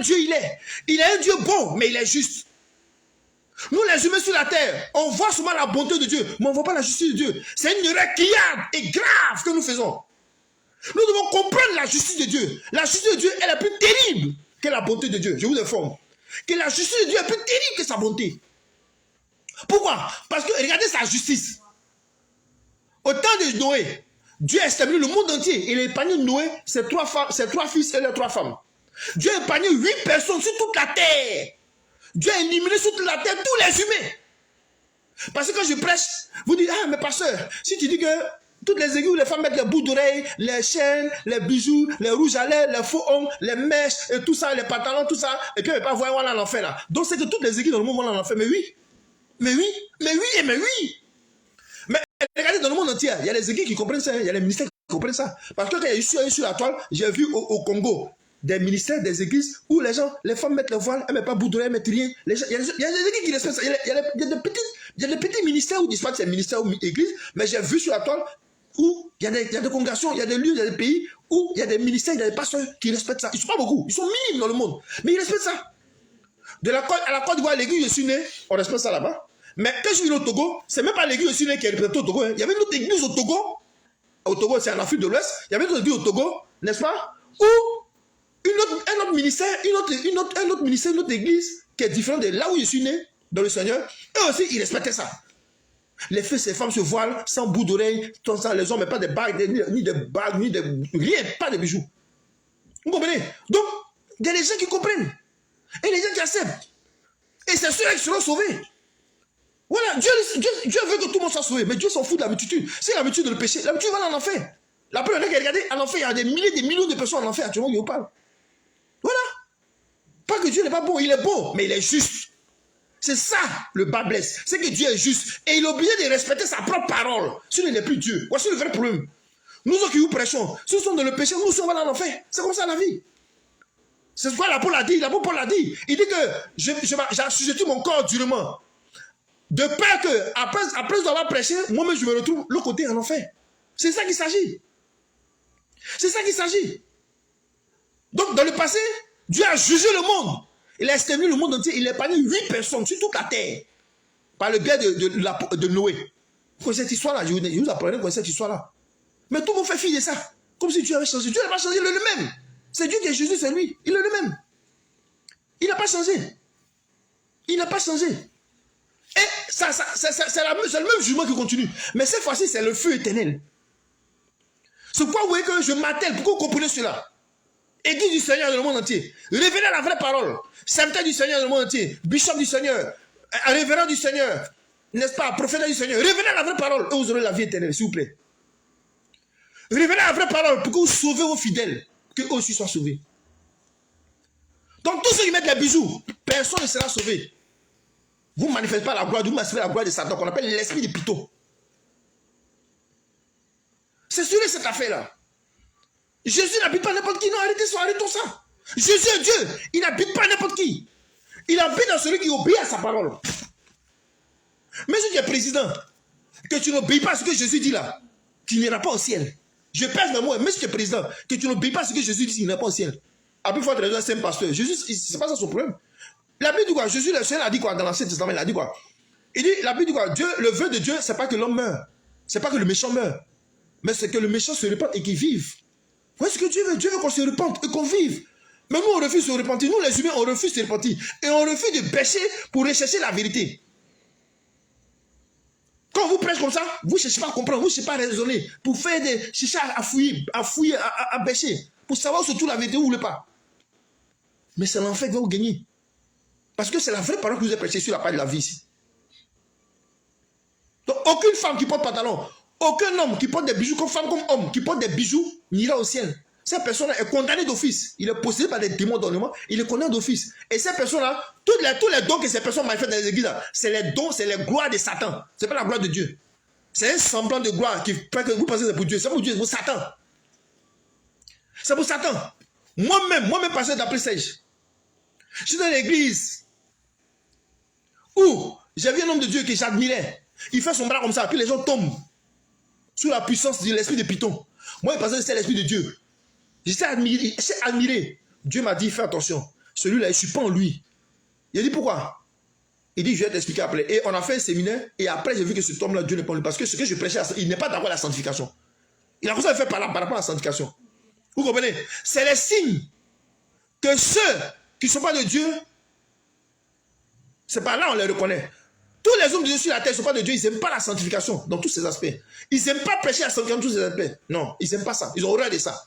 Dieu il est. Il est un Dieu bon, mais il est juste. Nous les humains sur la terre, on voit souvent la bonté de Dieu, mais on ne voit pas la justice de Dieu. C'est une erreur criarde et grave que nous faisons. Nous devons comprendre la justice de Dieu. La justice de Dieu est la plus terrible que la bonté de Dieu. Je vous informe. Que la justice de Dieu est plus terrible que sa bonté. Pourquoi? Parce que regardez sa justice. Au temps de Noé, Dieu a établi le monde entier. Il a épargné Noé, ses 3 fils et leurs 3 femmes. Dieu a épargné 8 personnes sur toute la terre. Dieu a éliminé sur toute la terre tous les humains. Parce que quand je prêche, vous dites, ah mais pasteur, si tu dis que toutes les aiguilles où les femmes mettent les bouts d'oreilles, les chaînes, les bijoux, les rouges à lèvres, les faux ongles, les mèches et tout ça, les pantalons, tout ça, et puis on ne peut pas voir voilà l'enfer là. Donc c'est que toutes les aiguilles dans le monde vont en enfer. Mais oui, mais oui, mais oui et mais oui. Mais regardez dans le monde entier, il y a les aiguilles qui comprennent ça, il y a les ministères qui comprennent ça. Parce que quand je suis allé sur la toile, j'ai vu au Congo des ministères, des églises où les gens, les femmes mettent le voile, elles ne mettent pas bout d'oreille, elles ne mettent rien. Il y a des églises qui respectent ça. Il y a des petits ministères où ils disent pas que c'est ministère ou église, mais j'ai vu sur la toile où il y a des congrégations, il y a des lieux, il y a des pays où il y a des ministères, il y a des pasteurs qui respectent ça. Ils ne sont pas beaucoup, ils sont minimes dans le monde, mais ils respectent ça. À la Côte d'Ivoire, l'église où je suis né, on respecte ça là-bas. Mais quand je suis au Togo, c'est même pas l'église où je suis né qui est représentée au Togo. Hein. Il y avait une autre église au Togo. Au Togo, c'est en Afrique de l'Ouest. Il y avait une autre église au Togo, n'est-ce pas? Où un autre ministère, une autre église qui est différente de là où je suis né, dans le Seigneur, eux aussi, ils respectaient ça. Les fils et les femmes se voilent sans bout d'oreille, les hommes, mais pas de bagues, ni de bagues, ni de rien, pas de bijoux. Vous comprenez? Donc, il y a des gens qui comprennent. Et les gens qui acceptent. Et c'est ceux-là qui seront sauvés. Voilà, Dieu veut que tout le monde soit sauvé, mais Dieu s'en fout de la multitude. C'est la multitude de le péché, la multitude va en enfer. La première fois regardez, en enfer, il y a des milliers, des millions de personnes en enfer actuellement qui vous parlent. Voilà. Pas que Dieu n'est pas bon, il est bon, mais il est juste. C'est ça le bas blesse. C'est que Dieu est juste. Et il est obligé de respecter sa propre parole. Sinon, il n'est plus Dieu. Voici le vrai problème. Nous autres qui vous prêchons, si nous sommes dans le péché, nous sommes dans l'enfer. C'est comme ça la vie. C'est ce que l'apôtre a dit. L'apôtre Paul a dit. Il dit que j'ai assujetti mon corps durement. De peur que, après avoir prêché, moi-même je me retrouve l'autre côté en enfer. C'est ça qu'il s'agit. C'est ça qu'il s'agit. Donc, dans le passé, Dieu a jugé le monde. Il a exterminé le monde entier. Il a épargné 8 personnes sur toute la terre. Par le biais de Noé. Vous connaissez cette histoire-là. Je vous apprenais à cette histoire-là. Mais tout le monde fait fi de ça. Comme si Dieu avait changé. Dieu n'a pas changé, il est le même. C'est Dieu qui est Jésus, c'est lui. Il est le même. Il n'a pas changé. Il n'a pas changé. Et c'est le même jugement qui continue. Mais cette fois-ci, c'est le feu éternel. C'est pourquoi vous voyez que je m'attelle. Pourquoi vous comprenez cela? Église du Seigneur dans le monde entier. Révélez la vraie parole. Sainteté du Seigneur dans le monde entier. Bishop du Seigneur. Révérend du Seigneur. N'est-ce pas? Prophète du Seigneur. Révélez la vraie parole et vous aurez la vie éternelle, s'il vous plaît. Révélez la vraie parole pour que vous sauvez vos fidèles. Que eux aussi soient sauvés. Donc tous ceux qui mettent les bijoux, personne ne sera sauvé. Vous ne manifestez pas la gloire, vous manifestez la gloire de Satan, qu'on appelle l'esprit de Python. C'est sûr cette affaire-là. Jésus n'habite pas n'importe qui. Non, arrêtons ça. Jésus est Dieu. Il n'habite pas n'importe qui. Il habite dans celui qui obéit à sa parole. Mais si tu es président, que tu n'obéis pas à ce que Jésus dit là, tu n'iras pas au ciel. Je pèse mes mots. Mais si tu es président, que tu n'obéis pas à ce que Jésus dit, tu n'iras pas au ciel. Après, il faut être raison, c'est un pasteur. Jésus, c'est pas ça son problème. La Bible dit quoi? Jésus, le Seigneur a dit quoi dans l'Ancien Testament? Il a dit quoi? Il dit, la Bible dit quoi? Dieu, le vœu de Dieu, c'est pas que l'homme meure. C'est pas que le méchant meure. Mais c'est que le méchant se répande et qu'il vive. Vous voyez ce que Dieu veut? Dieu veut qu'on se répande et qu'on vive. Mais nous, on refuse de se repentir. Nous, les humains, on refuse de se repentir. Et on refuse de pécher pour rechercher la vérité. Quand on vous prêche comme ça, vous ne cherchez pas à comprendre, vous ne cherchez pas à raisonner. Pour faire des... chercher à fouiller, à bêcher. Pour savoir surtout la vérité, vous ne voulez pas. Mais c'est l'enfer qui va vous gagner. Parce que c'est la vraie parole que vous avez prêchée sur la page de la vie ici. Donc, aucune femme qui porte pantalon, aucun homme qui porte des bijoux, comme femme comme homme, qui porte des bijoux, n'ira au ciel. Cette personne-là est condamnée d'office. Il est possédé par des démons d'ornement. Il est condamné d'office. Et cette personne-là, tous les dons que ces personnes manifestent dans les églises, c'est les dons, c'est les gloires de Satan. Ce n'est pas la gloire de Dieu. C'est un semblant de gloire qui fait que vous pensez que c'est pour Dieu. C'est pour Dieu, c'est pour Satan. C'est pour Satan. Moi-même, pasteur d'après Sèche, je suis dans l'église où j'ai vu un homme de Dieu que j'admirais. Il fait son bras comme ça, puis les gens tombent sous la puissance de l'esprit de Python. Moi, je pensais que c'était l'esprit de Dieu. J'étais admiré. Dieu m'a dit, fais attention. Celui-là, je ne suis pas en lui. Il a dit, pourquoi? Il dit, je vais t'expliquer après. Et on a fait un séminaire, et après, j'ai vu que cet homme-là, Dieu n'est pas en lui. Parce que ce que je prêchais, il n'est pas d'accord avec la sanctification. Il a commencé à faire par rapport à la sanctification. Vous comprenez? C'est les signes que ceux qui ne sont pas de Dieu, c'est par là on les reconnaît. Tous les hommes de Dieu sur la terre ne sont pas de Dieu, ils n'aiment pas la sanctification dans tous ces aspects. Ils n'aiment pas prêcher la sanctification dans tous ces aspects. Non, ils n'aiment pas ça. Ils ont horreur de ça.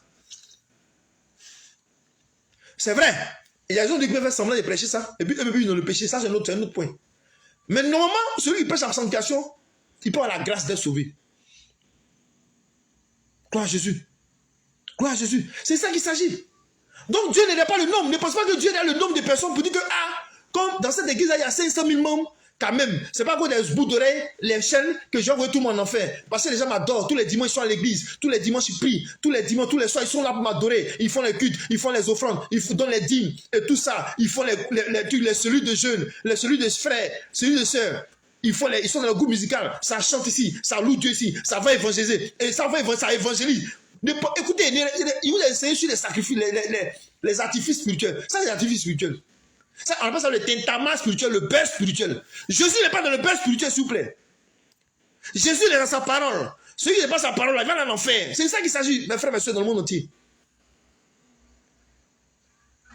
C'est vrai. Il y a des gens qui peuvent faire semblant de prêcher ça, et puis eux, ils ont le péché. Ça, c'est un autre point. Mais normalement, celui qui prêche la sanctification, il peut avoir la grâce d'être sauvé. Gloire à Jésus. Gloire à Jésus. C'est ça qu'il s'agit. Donc Dieu n'est pas le nombre. Ne pense pas que Dieu est le nombre de personnes pour dire que, comme dans cette église, il y a 500 000 membres, quand même. C'est pas que des bouts d'oreilles, les chaînes, que j'envoie tout le monde en enfer. Parce que les gens m'adorent. Tous les dimanches, ils sont à l'église. Tous les dimanches, ils prient. Tous les dimanches, tous les soirs, ils sont là pour m'adorer. Ils font les cultes, ils font les offrandes, ils donnent les dîmes et tout ça. Ils font les cellules de jeûne, les cellules de frères, cellules de sœurs. Ils sont dans le groupe musical. Ça chante ici, ça loue Dieu ici, ça va évangéliser. Et ça évangélise. Écoutez, ils vous essayez sur les sacrifices, les artifices spirituels. Ça, c'est les artifices spirituels. Ça, on appelle ça le tentament spirituel, le beurre spirituel. Jésus n'est pas dans le beurre spirituel, s'il vous plaît. Jésus est dans sa parole. Celui qui n'est pas sa parole, il va en enfer. C'est ça qu'il s'agit, mes frères et mes soeurs, dans le monde entier.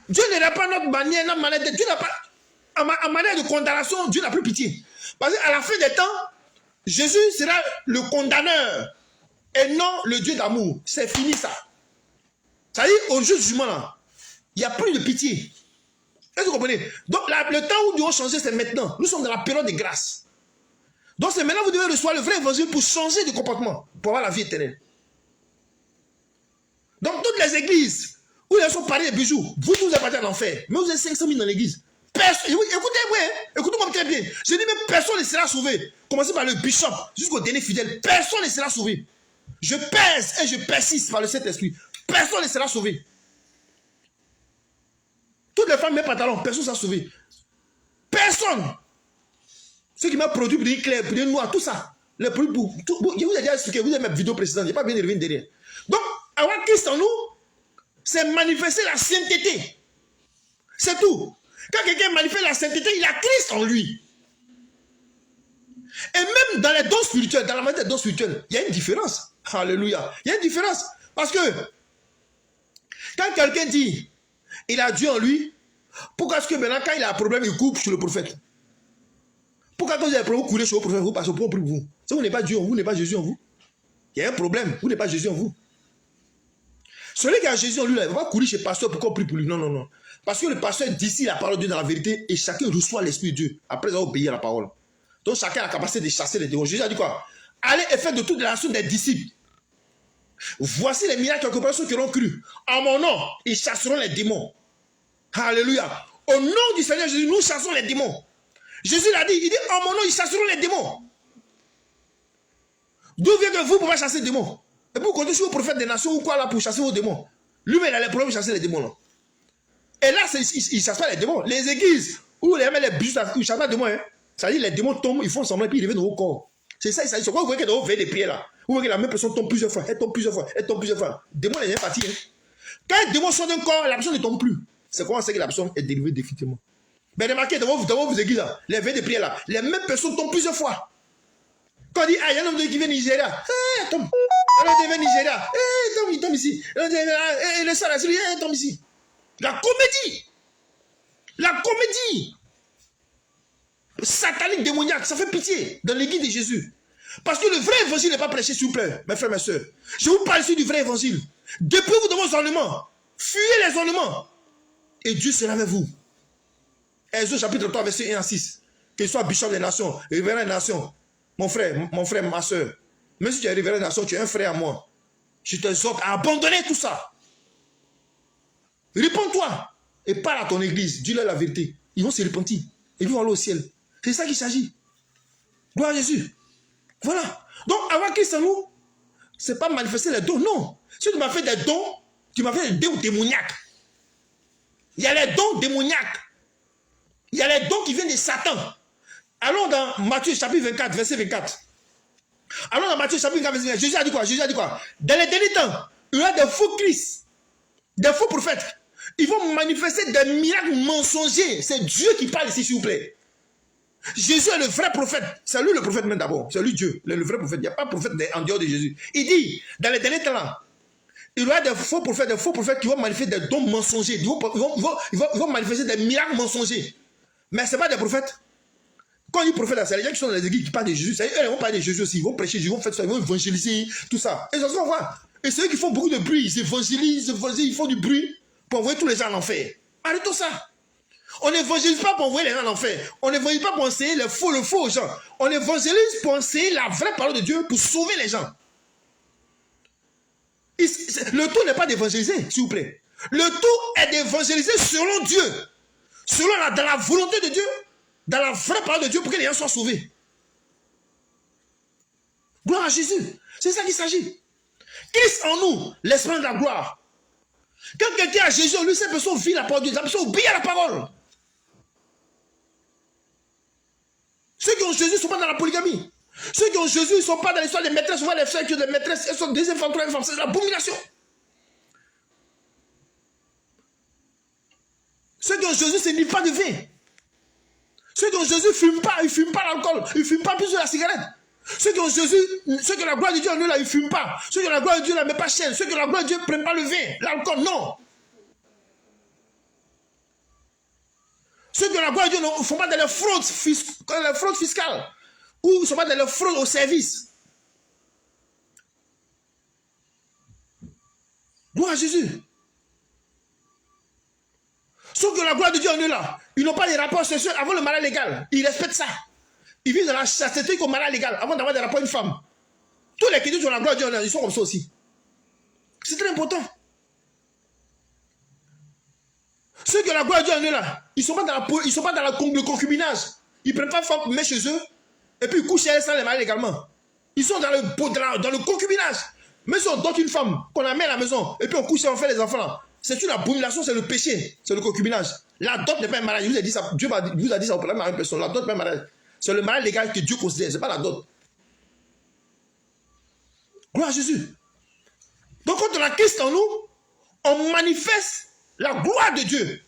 Dieu n'a pas notre manière, Dieu n'a pas, en manière de condamnation, Dieu n'a plus pitié. Parce qu'à la fin des temps, Jésus sera le condamneur et non le Dieu d'amour. C'est fini ça. Ça veut dire, au jour du jugement, là, il n'y a plus de pitié. Est-ce que vous comprenez? Donc, le temps où Dieu va changer, c'est maintenant. Nous sommes dans la période de grâce. Donc, c'est maintenant que vous devez recevoir le vrai évangile pour changer de comportement, pour avoir la vie éternelle. Donc, toutes les églises où ils sont parés de bijoux, vous tous appartenez à l'enfer. Mais vous êtes 500 000 dans l'église. Écoutez-moi, écoutez-moi très bien. Je dis même personne ne sera sauvé. Commencez par le bishop jusqu'au dernier fidèle. Personne ne sera sauvé. Je pèse et je persiste par le Saint-Esprit. Personne ne sera sauvé. Toutes les femmes mettent pantalon, personne ne sera sauvé. Personne. Ceux qui m'ont produit pour des clairs, pour des noirs, tout ça. Les produits je vous ai déjà expliqué, vous avez mes vidéos précédentes, je n'ai pas bien revenir derrière. Donc, avoir Christ en nous, c'est manifester la sainteté. C'est tout. Quand quelqu'un manifeste la sainteté, il a Christ en lui. Et même dans les dons spirituels, dans la matière des dons spirituels, il y a une différence. Alléluia. Il y a une différence. Parce que, quand quelqu'un dit, il a Dieu en lui, pourquoi est-ce que maintenant, quand il a un problème, il coupe sur le prophète? Pourquoi quand vous avez un problème, vous coulez sur le prophète, vous passez au point pour vous? Si vous n'êtes pas Dieu en vous, vous n'êtes pas Jésus en vous. Il y a un problème, vous n'êtes pas Jésus en vous. Celui qui a Jésus en lui, là, il ne va pas courir chez le pasteur pour qu'on prie pour lui. Non, non, non. Parce que le pasteur dit ici la parole de Dieu dans la vérité et chacun reçoit l'Esprit de Dieu après avoir obéi à la parole. Donc chacun a la capacité de chasser les démons. Jésus a dit quoi? Allez et faites de toute la nation des disciples. Voici les miracles que ceux qui auront cru. En mon nom, ils chasseront les démons. Alléluia. Au nom du Seigneur Jésus, nous chassons les démons. Jésus l'a dit, il dit, en mon nom, ils chasseront les démons. D'où vient que vous pouvez chasser les démons? Et vous comptez sur vos prophètes des nations ou quoi là pour chasser vos démons? Lui-même, il a les problèmes de chasser les démons là. Et là, il ne chasse pas les démons. Les églises où les bijoux, ils ne chassent pas les démons. Hein. Ça dit, les démons tombent, ils font semblant et puis ils reviennent dans vos corps. C'est ça, il s'agit. Pourquoi vous voyez que dans vos veilles des prières là, vous voyez que la même personne tombe plusieurs fois, elle tombe plusieurs fois, elle tombe plusieurs fois. Le démon est parti. Hein. Quand le démon sort d'un corps, la personne ne tombe plus. C'est comment on sait que la personne est délivrée définitivement. Mais remarquez, dans vos églises là, les veilles de prière là, les mêmes personnes tombent plusieurs fois. Quand on dit, ah, il y a un homme qui vient au Nigeria, il tombe. Un homme qui vient au Nigeria, il tombe ici. Il tombe ici. La comédie. La comédie satanique, démoniaque, ça fait pitié dans l'église de Jésus. Parce que le vrai évangile n'est pas prêché, s'il vous plaît, mes frères, mes soeurs. Je vous parle ici du vrai évangile. Dépouillez-vous de vos ornements. Fuyez les ornements. Et Dieu sera avec vous. Exode chapitre 3, verset 1 à 6. Qu'il soit bishop des nations, révérend des nations. Mon frère, ma soeur. Même si tu es révérend des nations, tu es un frère à moi. Je t'exhorte à abandonner tout ça. Réponds-toi. Et parle à ton église. Dis-leur la vérité. Ils vont se repentir. Et ils vont aller au ciel. C'est ça qu'il s'agit. Gloire à Jésus. Voilà. Donc, avoir Christ en nous, ce n'est pas manifester les dons. Non. Si tu m'as fait des dons, tu m'as fait des dons démoniaques. Il y a les dons démoniaques. Il y a les dons qui viennent de Satan. Allons dans Matthieu chapitre 24, verset 24. Allons dans Matthieu chapitre 24, verset 24. Jésus a dit quoi? Jésus a dit quoi? Dans les derniers temps, il y aura des faux Christ, des faux prophètes. Ils vont manifester des miracles mensongers. C'est Dieu qui parle ici, s'il vous plaît. Jésus est le vrai prophète. C'est lui le prophète même d'abord. C'est lui Dieu, le vrai prophète. Il n'y a pas de prophète en dehors de Jésus. Il dit, dans les derniers temps là, il y aura des faux prophètes qui vont manifester des dons mensongers. Ils vont manifester des miracles mensongers. Mais ce n'est pas des prophètes. Quand ils prophètent, c'est les gens qui sont dans les églises qui parlent de Jésus. Eux, ils vont parler de Jésus aussi. Ils vont prêcher, ils vont faire ça, ils vont évangéliser, tout ça. Et ça se voit. Et c'est eux qui font beaucoup de bruit. Ils évangélisent, ils font du bruit pour envoyer tous les gens en enfer. Arrêtons ça. On n'évangélise pas pour envoyer les gens en enfer. On n'évangélise pas pour enseigner le faux aux gens. On évangélise pour enseigner la vraie parole de Dieu, pour sauver les gens. Le tout n'est pas d'évangéliser, s'il vous plaît. Le tout est d'évangéliser selon Dieu. Dans la volonté de Dieu, dans la vraie parole de Dieu, pour que les gens soient sauvés. Gloire à Jésus. C'est ça qu'il s'agit. Christ en nous, l'esprit de la gloire. Quand quelqu'un a Jésus, lui, cette personne vit la parole de Dieu. Cette personne obéit à la parole. Ceux qui ont Jésus ne sont pas dans la polygamie. Ceux qui ont Jésus ne sont pas dans l'histoire des maîtresses. Souvent les frères qui ont des maîtresses, elles sont deuxième femme, troisième femme. C'est l'abomination. Ceux qui ont Jésus, ce n'est pas de vin. Ceux qui ont Jésus ne fument pas. Ils ne fument pas l'alcool. Ils ne fument pas plus de la cigarette. Ceux qui ont Jésus, ceux qui ont la gloire de Dieu en eux, là, ils ne fument pas. Ceux qui ont la gloire de Dieu, là, ne mettent pas chaîne. Ceux qui ont la gloire de Dieu ne prennent pas le vin, l'alcool, non. Ceux qui ont la gloire de Dieu ne font pas de la fraude fiscale. Ou ils ne sont pas dans la fraude au service. Gloire à Jésus. Ceux qui ont la gloire de Dieu en eux, là, ils n'ont pas de rapports sexuels avant le mariage légal. Ils respectent ça. Ils vivent dans la chasteté qu'au mariage légal, avant d'avoir des rapports avec une femme. Tous les chrétiens qui ont la gloire de Dieu, ils sont comme ça aussi. C'est très important. Ceux qui ont la gloire de Dieu en eux, là, ils ne sont pas dans le concubinage. Ils ne prennent pas femme, mais chez eux, et puis ils couchent chez eux sans les marier légalement. Ils sont dans le concubinage. Mais si on dote une femme, qu'on la met à la maison, et puis on couche et on fait les enfants là, c'est une abomination, c'est le péché, c'est le concubinage. La dot n'est pas un mariage. Je vous ai dit ça, Dieu vous a dit ça au problème à une personne. La dot n'est pas un mariage. C'est le mariage légal que Dieu considère, ce n'est pas la dot. Gloire à Jésus. Donc quand on a Christ en nous, on manifeste la gloire de Dieu.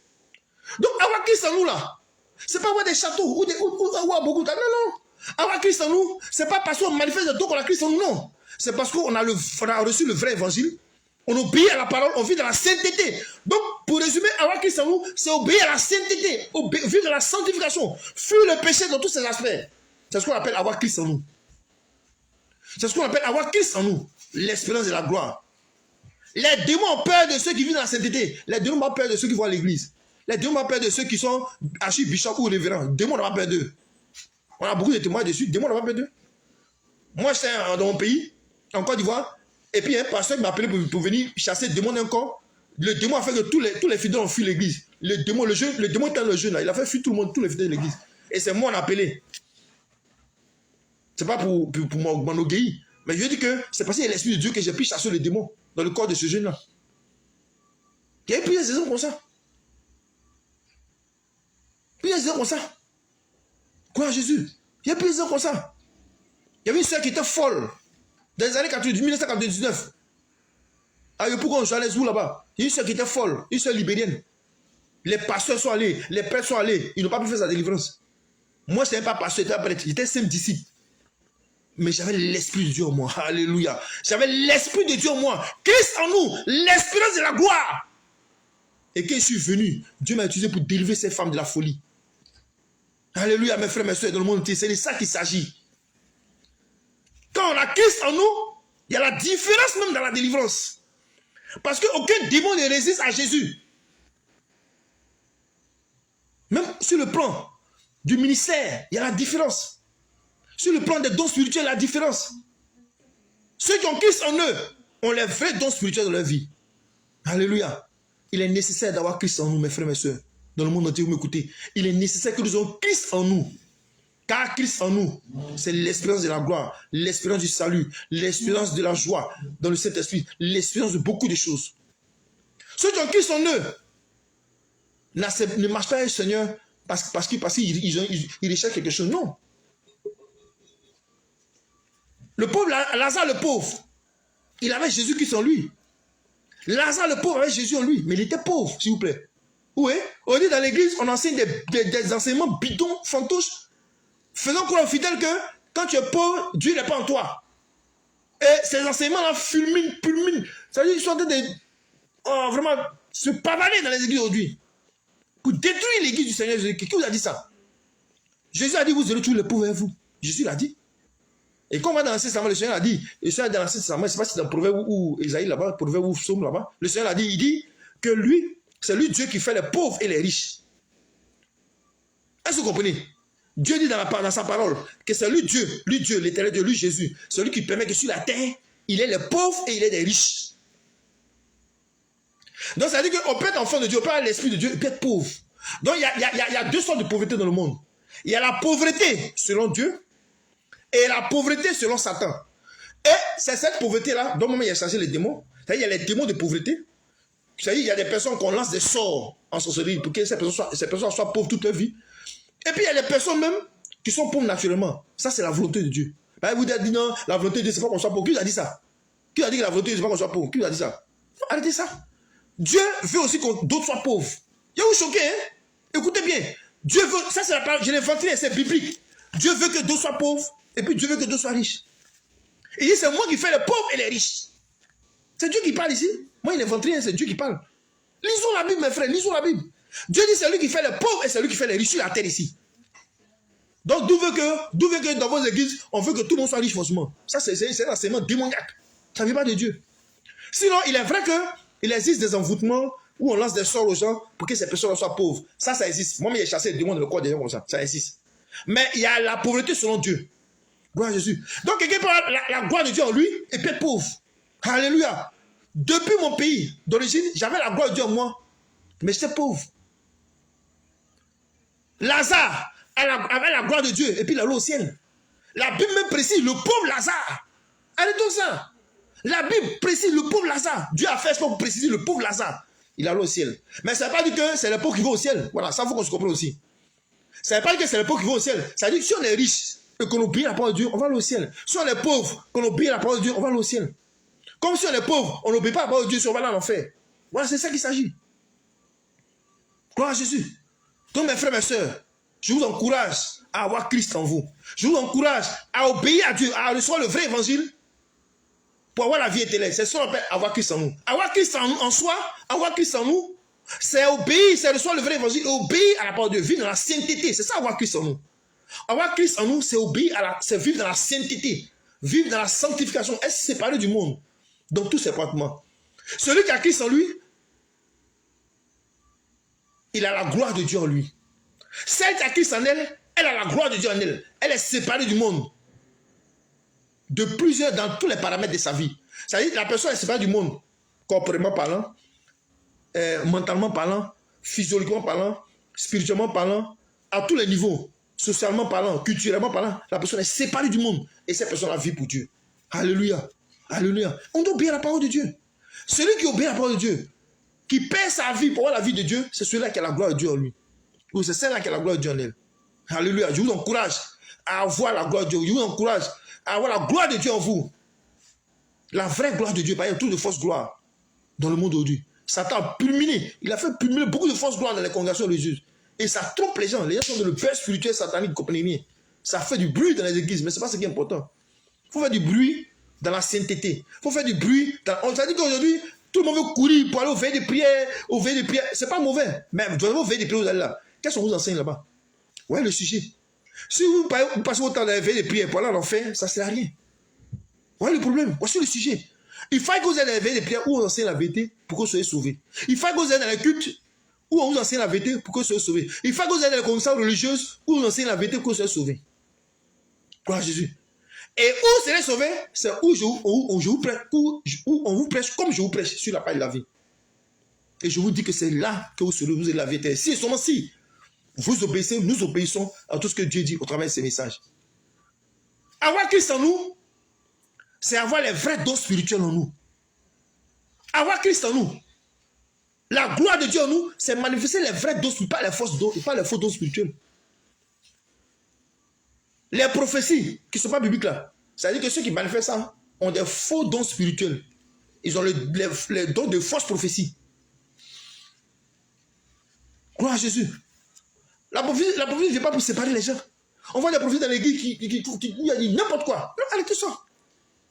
Donc avoir Christ en nous là, c'est pas avoir des châteaux ou avoir beaucoup de... Non. Avoir Christ en nous, c'est pas parce qu'on manifeste le don qu'on a Christ en nous, non. C'est parce qu'on a reçu le vrai évangile. On obéit à la parole, on vit dans la sainteté. Donc, pour résumer, avoir Christ en nous, c'est obéir à la sainteté, vivre dans la sanctification, fuir le péché dans tous ses aspects. C'est ce qu'on appelle avoir Christ en nous. C'est ce qu'on appelle avoir Christ en nous, l'espérance de la gloire. Les démons ont peur de ceux qui vivent dans la sainteté. Les démons ont peur de ceux qui vont à l'église. Les démons ont peur de ceux qui sont archibishops ou révérends. Les démons n'ont pas peur d'eux. On a beaucoup de témoins dessus. Les démons n'ont pas peur d'eux. Moi, j'étais dans mon pays, en Côte d'Ivoire. Et puis un pasteur m'a appelé pour venir chasser le démon d'un corps. Le démon a fait que tous les fidèles ont fui l'église. Le démon était dans le jeûne là. Il a fait fuir tout le monde, tous les fidèles de l'église. Et c'est moi on a appelé. C'est pas pour m'enorgueillir. Mais je dis que c'est parce qu'il y a l'esprit de Dieu que j'ai pu chasser le démon dans le corps de ce jeune là. Il y a eu plusieurs exemples comme ça. Plusieurs exemples comme ça. Quoi Jésus? Il y a plusieurs exemples comme ça. Il y avait une soeur qui était folle. Dans les années 1999, à Yopougon, Johannesburg là-bas, il y a une soeur qui était folle, une soeur libérienne. Les pasteurs sont allés, les prêtres sont allés, ils n'ont pas pu faire sa délivrance. Moi, je n'étais pas pasteur, j'étais un prêtre, j'étais simple disciple. Mais j'avais l'esprit de Dieu en moi, alléluia. J'avais l'esprit de Dieu en moi. Christ en nous, l'espérance de la gloire. et que je suis venu, Dieu m'a utilisé pour délivrer ces femmes de la folie. Alléluia, mes frères, mes soeurs, dans le monde entier, c'est de ça qu'il s'agit. Quand on a Christ en nous, il y a la différence même dans la délivrance. Parce qu'aucun démon ne résiste à Jésus. Même sur le plan du ministère, il y a la différence. Sur le plan des dons spirituels, il y a la différence. Ceux qui ont Christ en eux ont les vrais dons spirituels de leur vie. Alléluia. Il est nécessaire d'avoir Christ en nous, mes frères, mes soeurs. Dans le monde entier, vous m'écoutez. Il est nécessaire que nous ayons Christ en nous. Car Christ en nous, c'est l'espérance de la gloire, l'espérance du salut, l'espérance de la joie dans le Saint-Esprit, l'espérance de beaucoup de choses. Ceux qui ont Christ en eux ne marchent pas avec le Seigneur parce qu'ils recherchent quelque chose. Non. Le pauvre, Lazare le pauvre, il avait Jésus-Christ en lui. Lazare le pauvre avait Jésus en lui, mais il était pauvre, s'il vous plaît. Oui, on dit dans l'église, on enseigne des enseignements bidons, fantoches, faisant croire aux fidèles que quand tu es pauvre, Dieu n'est pas en toi. Et ces enseignements-là fulminent. Ça veut dire qu'ils sont en train de vraiment se pavaner dans les églises aujourd'hui. Pour détruire l'église du Seigneur Jésus. Qui vous a dit ça? Jésus a dit, vous aurez tous les pauvres avec vous. Jésus l'a dit. Et quand on va dans l'Ancien Testament, le Seigneur a dit, et le Seigneur dans l'Ancien Testament, je ne sais pas si c'est dans Proverbe ou Isaïe là-bas, Proverbe ou Psaume là-bas, le Seigneur a dit, il dit que lui, c'est lui Dieu qui fait les pauvres et les riches. Est-ce que vous comprenez? Dieu dit dans sa parole que c'est lui Dieu, l'éternel Dieu, lui Jésus, celui qui permet que sur la terre, il est les pauvres et il est des riches. Donc ça veut dire qu'on peut être enfant de Dieu, on peut avoir l'esprit de Dieu et peut être pauvre. Donc il y a deux sortes de pauvreté dans le monde. Il y a la pauvreté selon Dieu et la pauvreté selon Satan. Et c'est cette pauvreté-là, dont moment il y a changé les démons. C'est-à-dire il y a les démons de pauvreté. C'est-à-dire il y a des personnes qu'on lance des sorts en sorcellerie pour que ces personnes soient pauvres toute leur vie. Et puis il y a des personnes même qui sont pauvres naturellement. Ça c'est la volonté de Dieu. Vous dites non, la volonté de Dieu c'est pas qu'on soit pauvre. Qui vous a dit ça? Qui a dit que la volonté de Dieu c'est pas qu'on soit pauvre? Qui vous a dit ça? Arrêtez ça. Dieu veut aussi que d'autres soient pauvres. Il va vous choquer, hein? Écoutez bien. Dieu veut, ça c'est la parole, je l'ai inventé, c'est biblique. Dieu veut que d'autres soient pauvres et puis Dieu veut que d'autres soient riches. Il dit c'est moi qui fais les pauvres et les riches. C'est Dieu qui parle ici. Moi il n'invente rien, c'est Dieu qui parle. Lisons la Bible mes frères, lisons la Bible. Dieu dit c'est lui qui fait les pauvres et c'est lui qui fait les riches sur la terre ici. Donc d'où veut que dans vos églises, on veut que tout le monde soit riche forcément. Ça c'est un enseignement démoniaque. Ça ne vient pas de Dieu. Sinon il est vrai qu'il existe des envoûtements où on lance des sorts aux gens pour que ces personnes soient pauvres. Ça existe. Moi, j'ai chassé le démon dans le corps des gens comme ça. Ça existe. Mais il y a la pauvreté selon Dieu. Gloire à Jésus. Donc, quelqu'un peut avoir la gloire de Dieu en lui et peut être pauvre. Alléluia. Depuis mon pays d'origine, j'avais la gloire de Dieu en moi. Mais j'étais pauvre. Lazare avait la gloire de Dieu et puis il allait au ciel. La Bible me précise le pauvre Lazare. Arrêtons ça. La Bible précise le pauvre Lazare. Dieu a fait ça pour préciser le pauvre Lazare. Il allait au ciel. Mais ça ne veut pas dire que c'est les pauvres qui vont au ciel. Voilà, ça il faut qu'on se comprenne aussi. Ça ne veut pas dire que c'est les pauvres qui vont au ciel. Ça veut dire que si on est riche et qu'on obéit la parole de Dieu, on va aller au ciel. Si on est pauvre, qu'on obéit la parole de Dieu, on va aller au ciel. Comme si on est pauvre, on n'obéit pas la parole de Dieu, si on va aller en enfer. Voilà, c'est ça qu'il s'agit. Gloire à Jésus. Donc mes frères, mes soeurs, je vous encourage à avoir Christ en vous. Je vous encourage à obéir à Dieu, à recevoir le vrai évangile pour avoir la vie éternelle. C'est ça qu'on appelle avoir Christ en nous. Avoir Christ en soi, avoir Christ en nous, c'est obéir, c'est recevoir le vrai évangile, obéir à la parole de Dieu, vivre dans la sainteté. C'est ça avoir Christ en nous. Avoir Christ en nous, c'est obéir c'est vivre dans la sainteté, vivre dans la sanctification, être séparé du monde, dans tous ses comportements. Celui qui a Christ en lui, il a la gloire de Dieu en lui. Celle qui a Christ en elle, elle a la gloire de Dieu en elle. Elle est séparée du monde. De plusieurs, dans tous les paramètres de sa vie. C'est-à-dire que la personne est séparée du monde, corporellement parlant, mentalement parlant, physiologiquement parlant, spirituellement parlant, à tous les niveaux, socialement parlant, culturellement parlant, la personne est séparée du monde. Et cette personne vit pour Dieu. Alléluia. Alléluia. On doit obéir à la parole de Dieu. Celui qui obéit à la parole de Dieu, qui perd sa vie pour avoir la vie de Dieu, c'est celui-là qui a la gloire de Dieu en lui. Ou c'est celle-là qui a la gloire de Dieu en elle. Alléluia. Je vous encourage à avoir la gloire de Dieu. Je vous encourage à avoir la gloire de Dieu en vous. La vraie gloire de Dieu, pas tout de fausses gloires dans le monde aujourd'hui. Satan a pulminé. Il a fait pulminer beaucoup de fausses gloires dans les congrégations religieuses. Et ça trompe les gens. Les gens sont dans le peur spirituel satanique, comprenez. Ça fait du bruit dans les églises, mais ce n'est pas ce qui est important. Il faut faire du bruit dans la sainteté. Il faut faire du bruit dans... On s'est dit qu'aujourd'hui, Tout le monde veut courir pour aller au veille de prière, au veille de prière. C'est pas mauvais. Mais vous allez au veille de prière, vous allez là. Qu'est-ce qu'on vous enseigne là-bas? Ouais, le sujet. Si vous passez autant dans la veille de prière pour aller à l'enfer, ça ne sert à rien. Ouais, le problème. Voici le sujet. Il faut que vous ayez la veille de prière où on enseigne la vérité pour que vous soyez sauvés. Il faut que vous ayez dans les cultes où on vous enseigne la vérité pour que vous soyez sauvés. Il faut que vous ayez dans les congrégations religieuses où on vous enseigne la vérité pour que vous soyez sauvés. Gloire à Jésus. Et où vous serez sauvés, c'est où on vous prêche comme je vous prêche sur la paille de la vie. Et je vous dis que c'est là que vous serez, vous êtes la vérité. Si et seulement si vous obéissez, nous obéissons à tout ce que Dieu dit au travers de ces messages. Avoir Christ en nous, c'est avoir les vrais dons spirituels en nous. Avoir Christ en nous, la gloire de Dieu en nous, c'est manifester les vrais dons, pas les fausses dons, pas les faux dons spirituels. Les prophéties qui ne sont pas bibliques là, c'est-à-dire que ceux qui manifestent ça ont des faux dons spirituels. Ils ont les dons de fausses prophéties. Gloire à Jésus. La prophétie ne vient pas pour séparer les gens. On voit des prophètes dans l'église qui disent n'importe quoi. Non, arrêtez ça.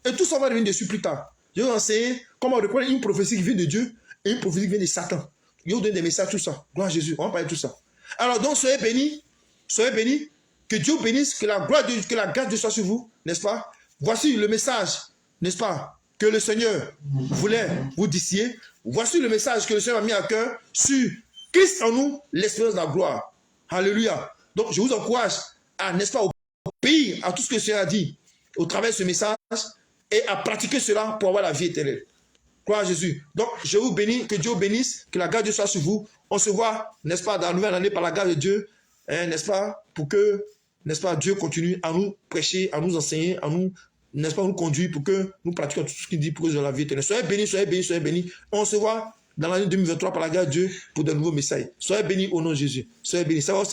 Et tout ça va revenir dessus plus tard. Je vais vous enseigner comment reconnaître une prophétie qui vient de Dieu et une prophétie qui vient de Satan. Je vais vous donner des messages, tout ça. Gloire à Jésus. On va parler de tout ça. Alors donc, soyez bénis. Soyez bénis. Que Dieu bénisse, que la gloire de Dieu, que la grâce de Dieu soit sur vous, n'est-ce pas? Voici le message, n'est-ce pas, que le Seigneur voulait vous dicier. Voici le message que le Seigneur a mis à cœur sur Christ en nous, l'espérance de la gloire. Alléluia. Donc, je vous encourage à, n'est-ce pas, obéir à tout ce que le Seigneur a dit au travers de ce message et à pratiquer cela pour avoir la vie éternelle. Gloire à Jésus. Donc, je vous bénis, que Dieu vous bénisse, que la grâce de Dieu soit sur vous. On se voit, n'est-ce pas, dans la nouvelle année par la grâce de Dieu, hein, n'est-ce pas, pour que, n'est-ce pas, Dieu continue à nous prêcher, à nous enseigner, à nous, n'est-ce pas, nous conduire pour que nous pratiquions tout ce qu'il dit pour que nous ayons la vie éternelle. Soyez bénis, soyez bénis, soyez bénis. On se voit dans l'année 2023 par la grâce de Dieu pour de nouveaux messages. Soyez bénis au nom de Jésus. Soyez bénis. Ça va,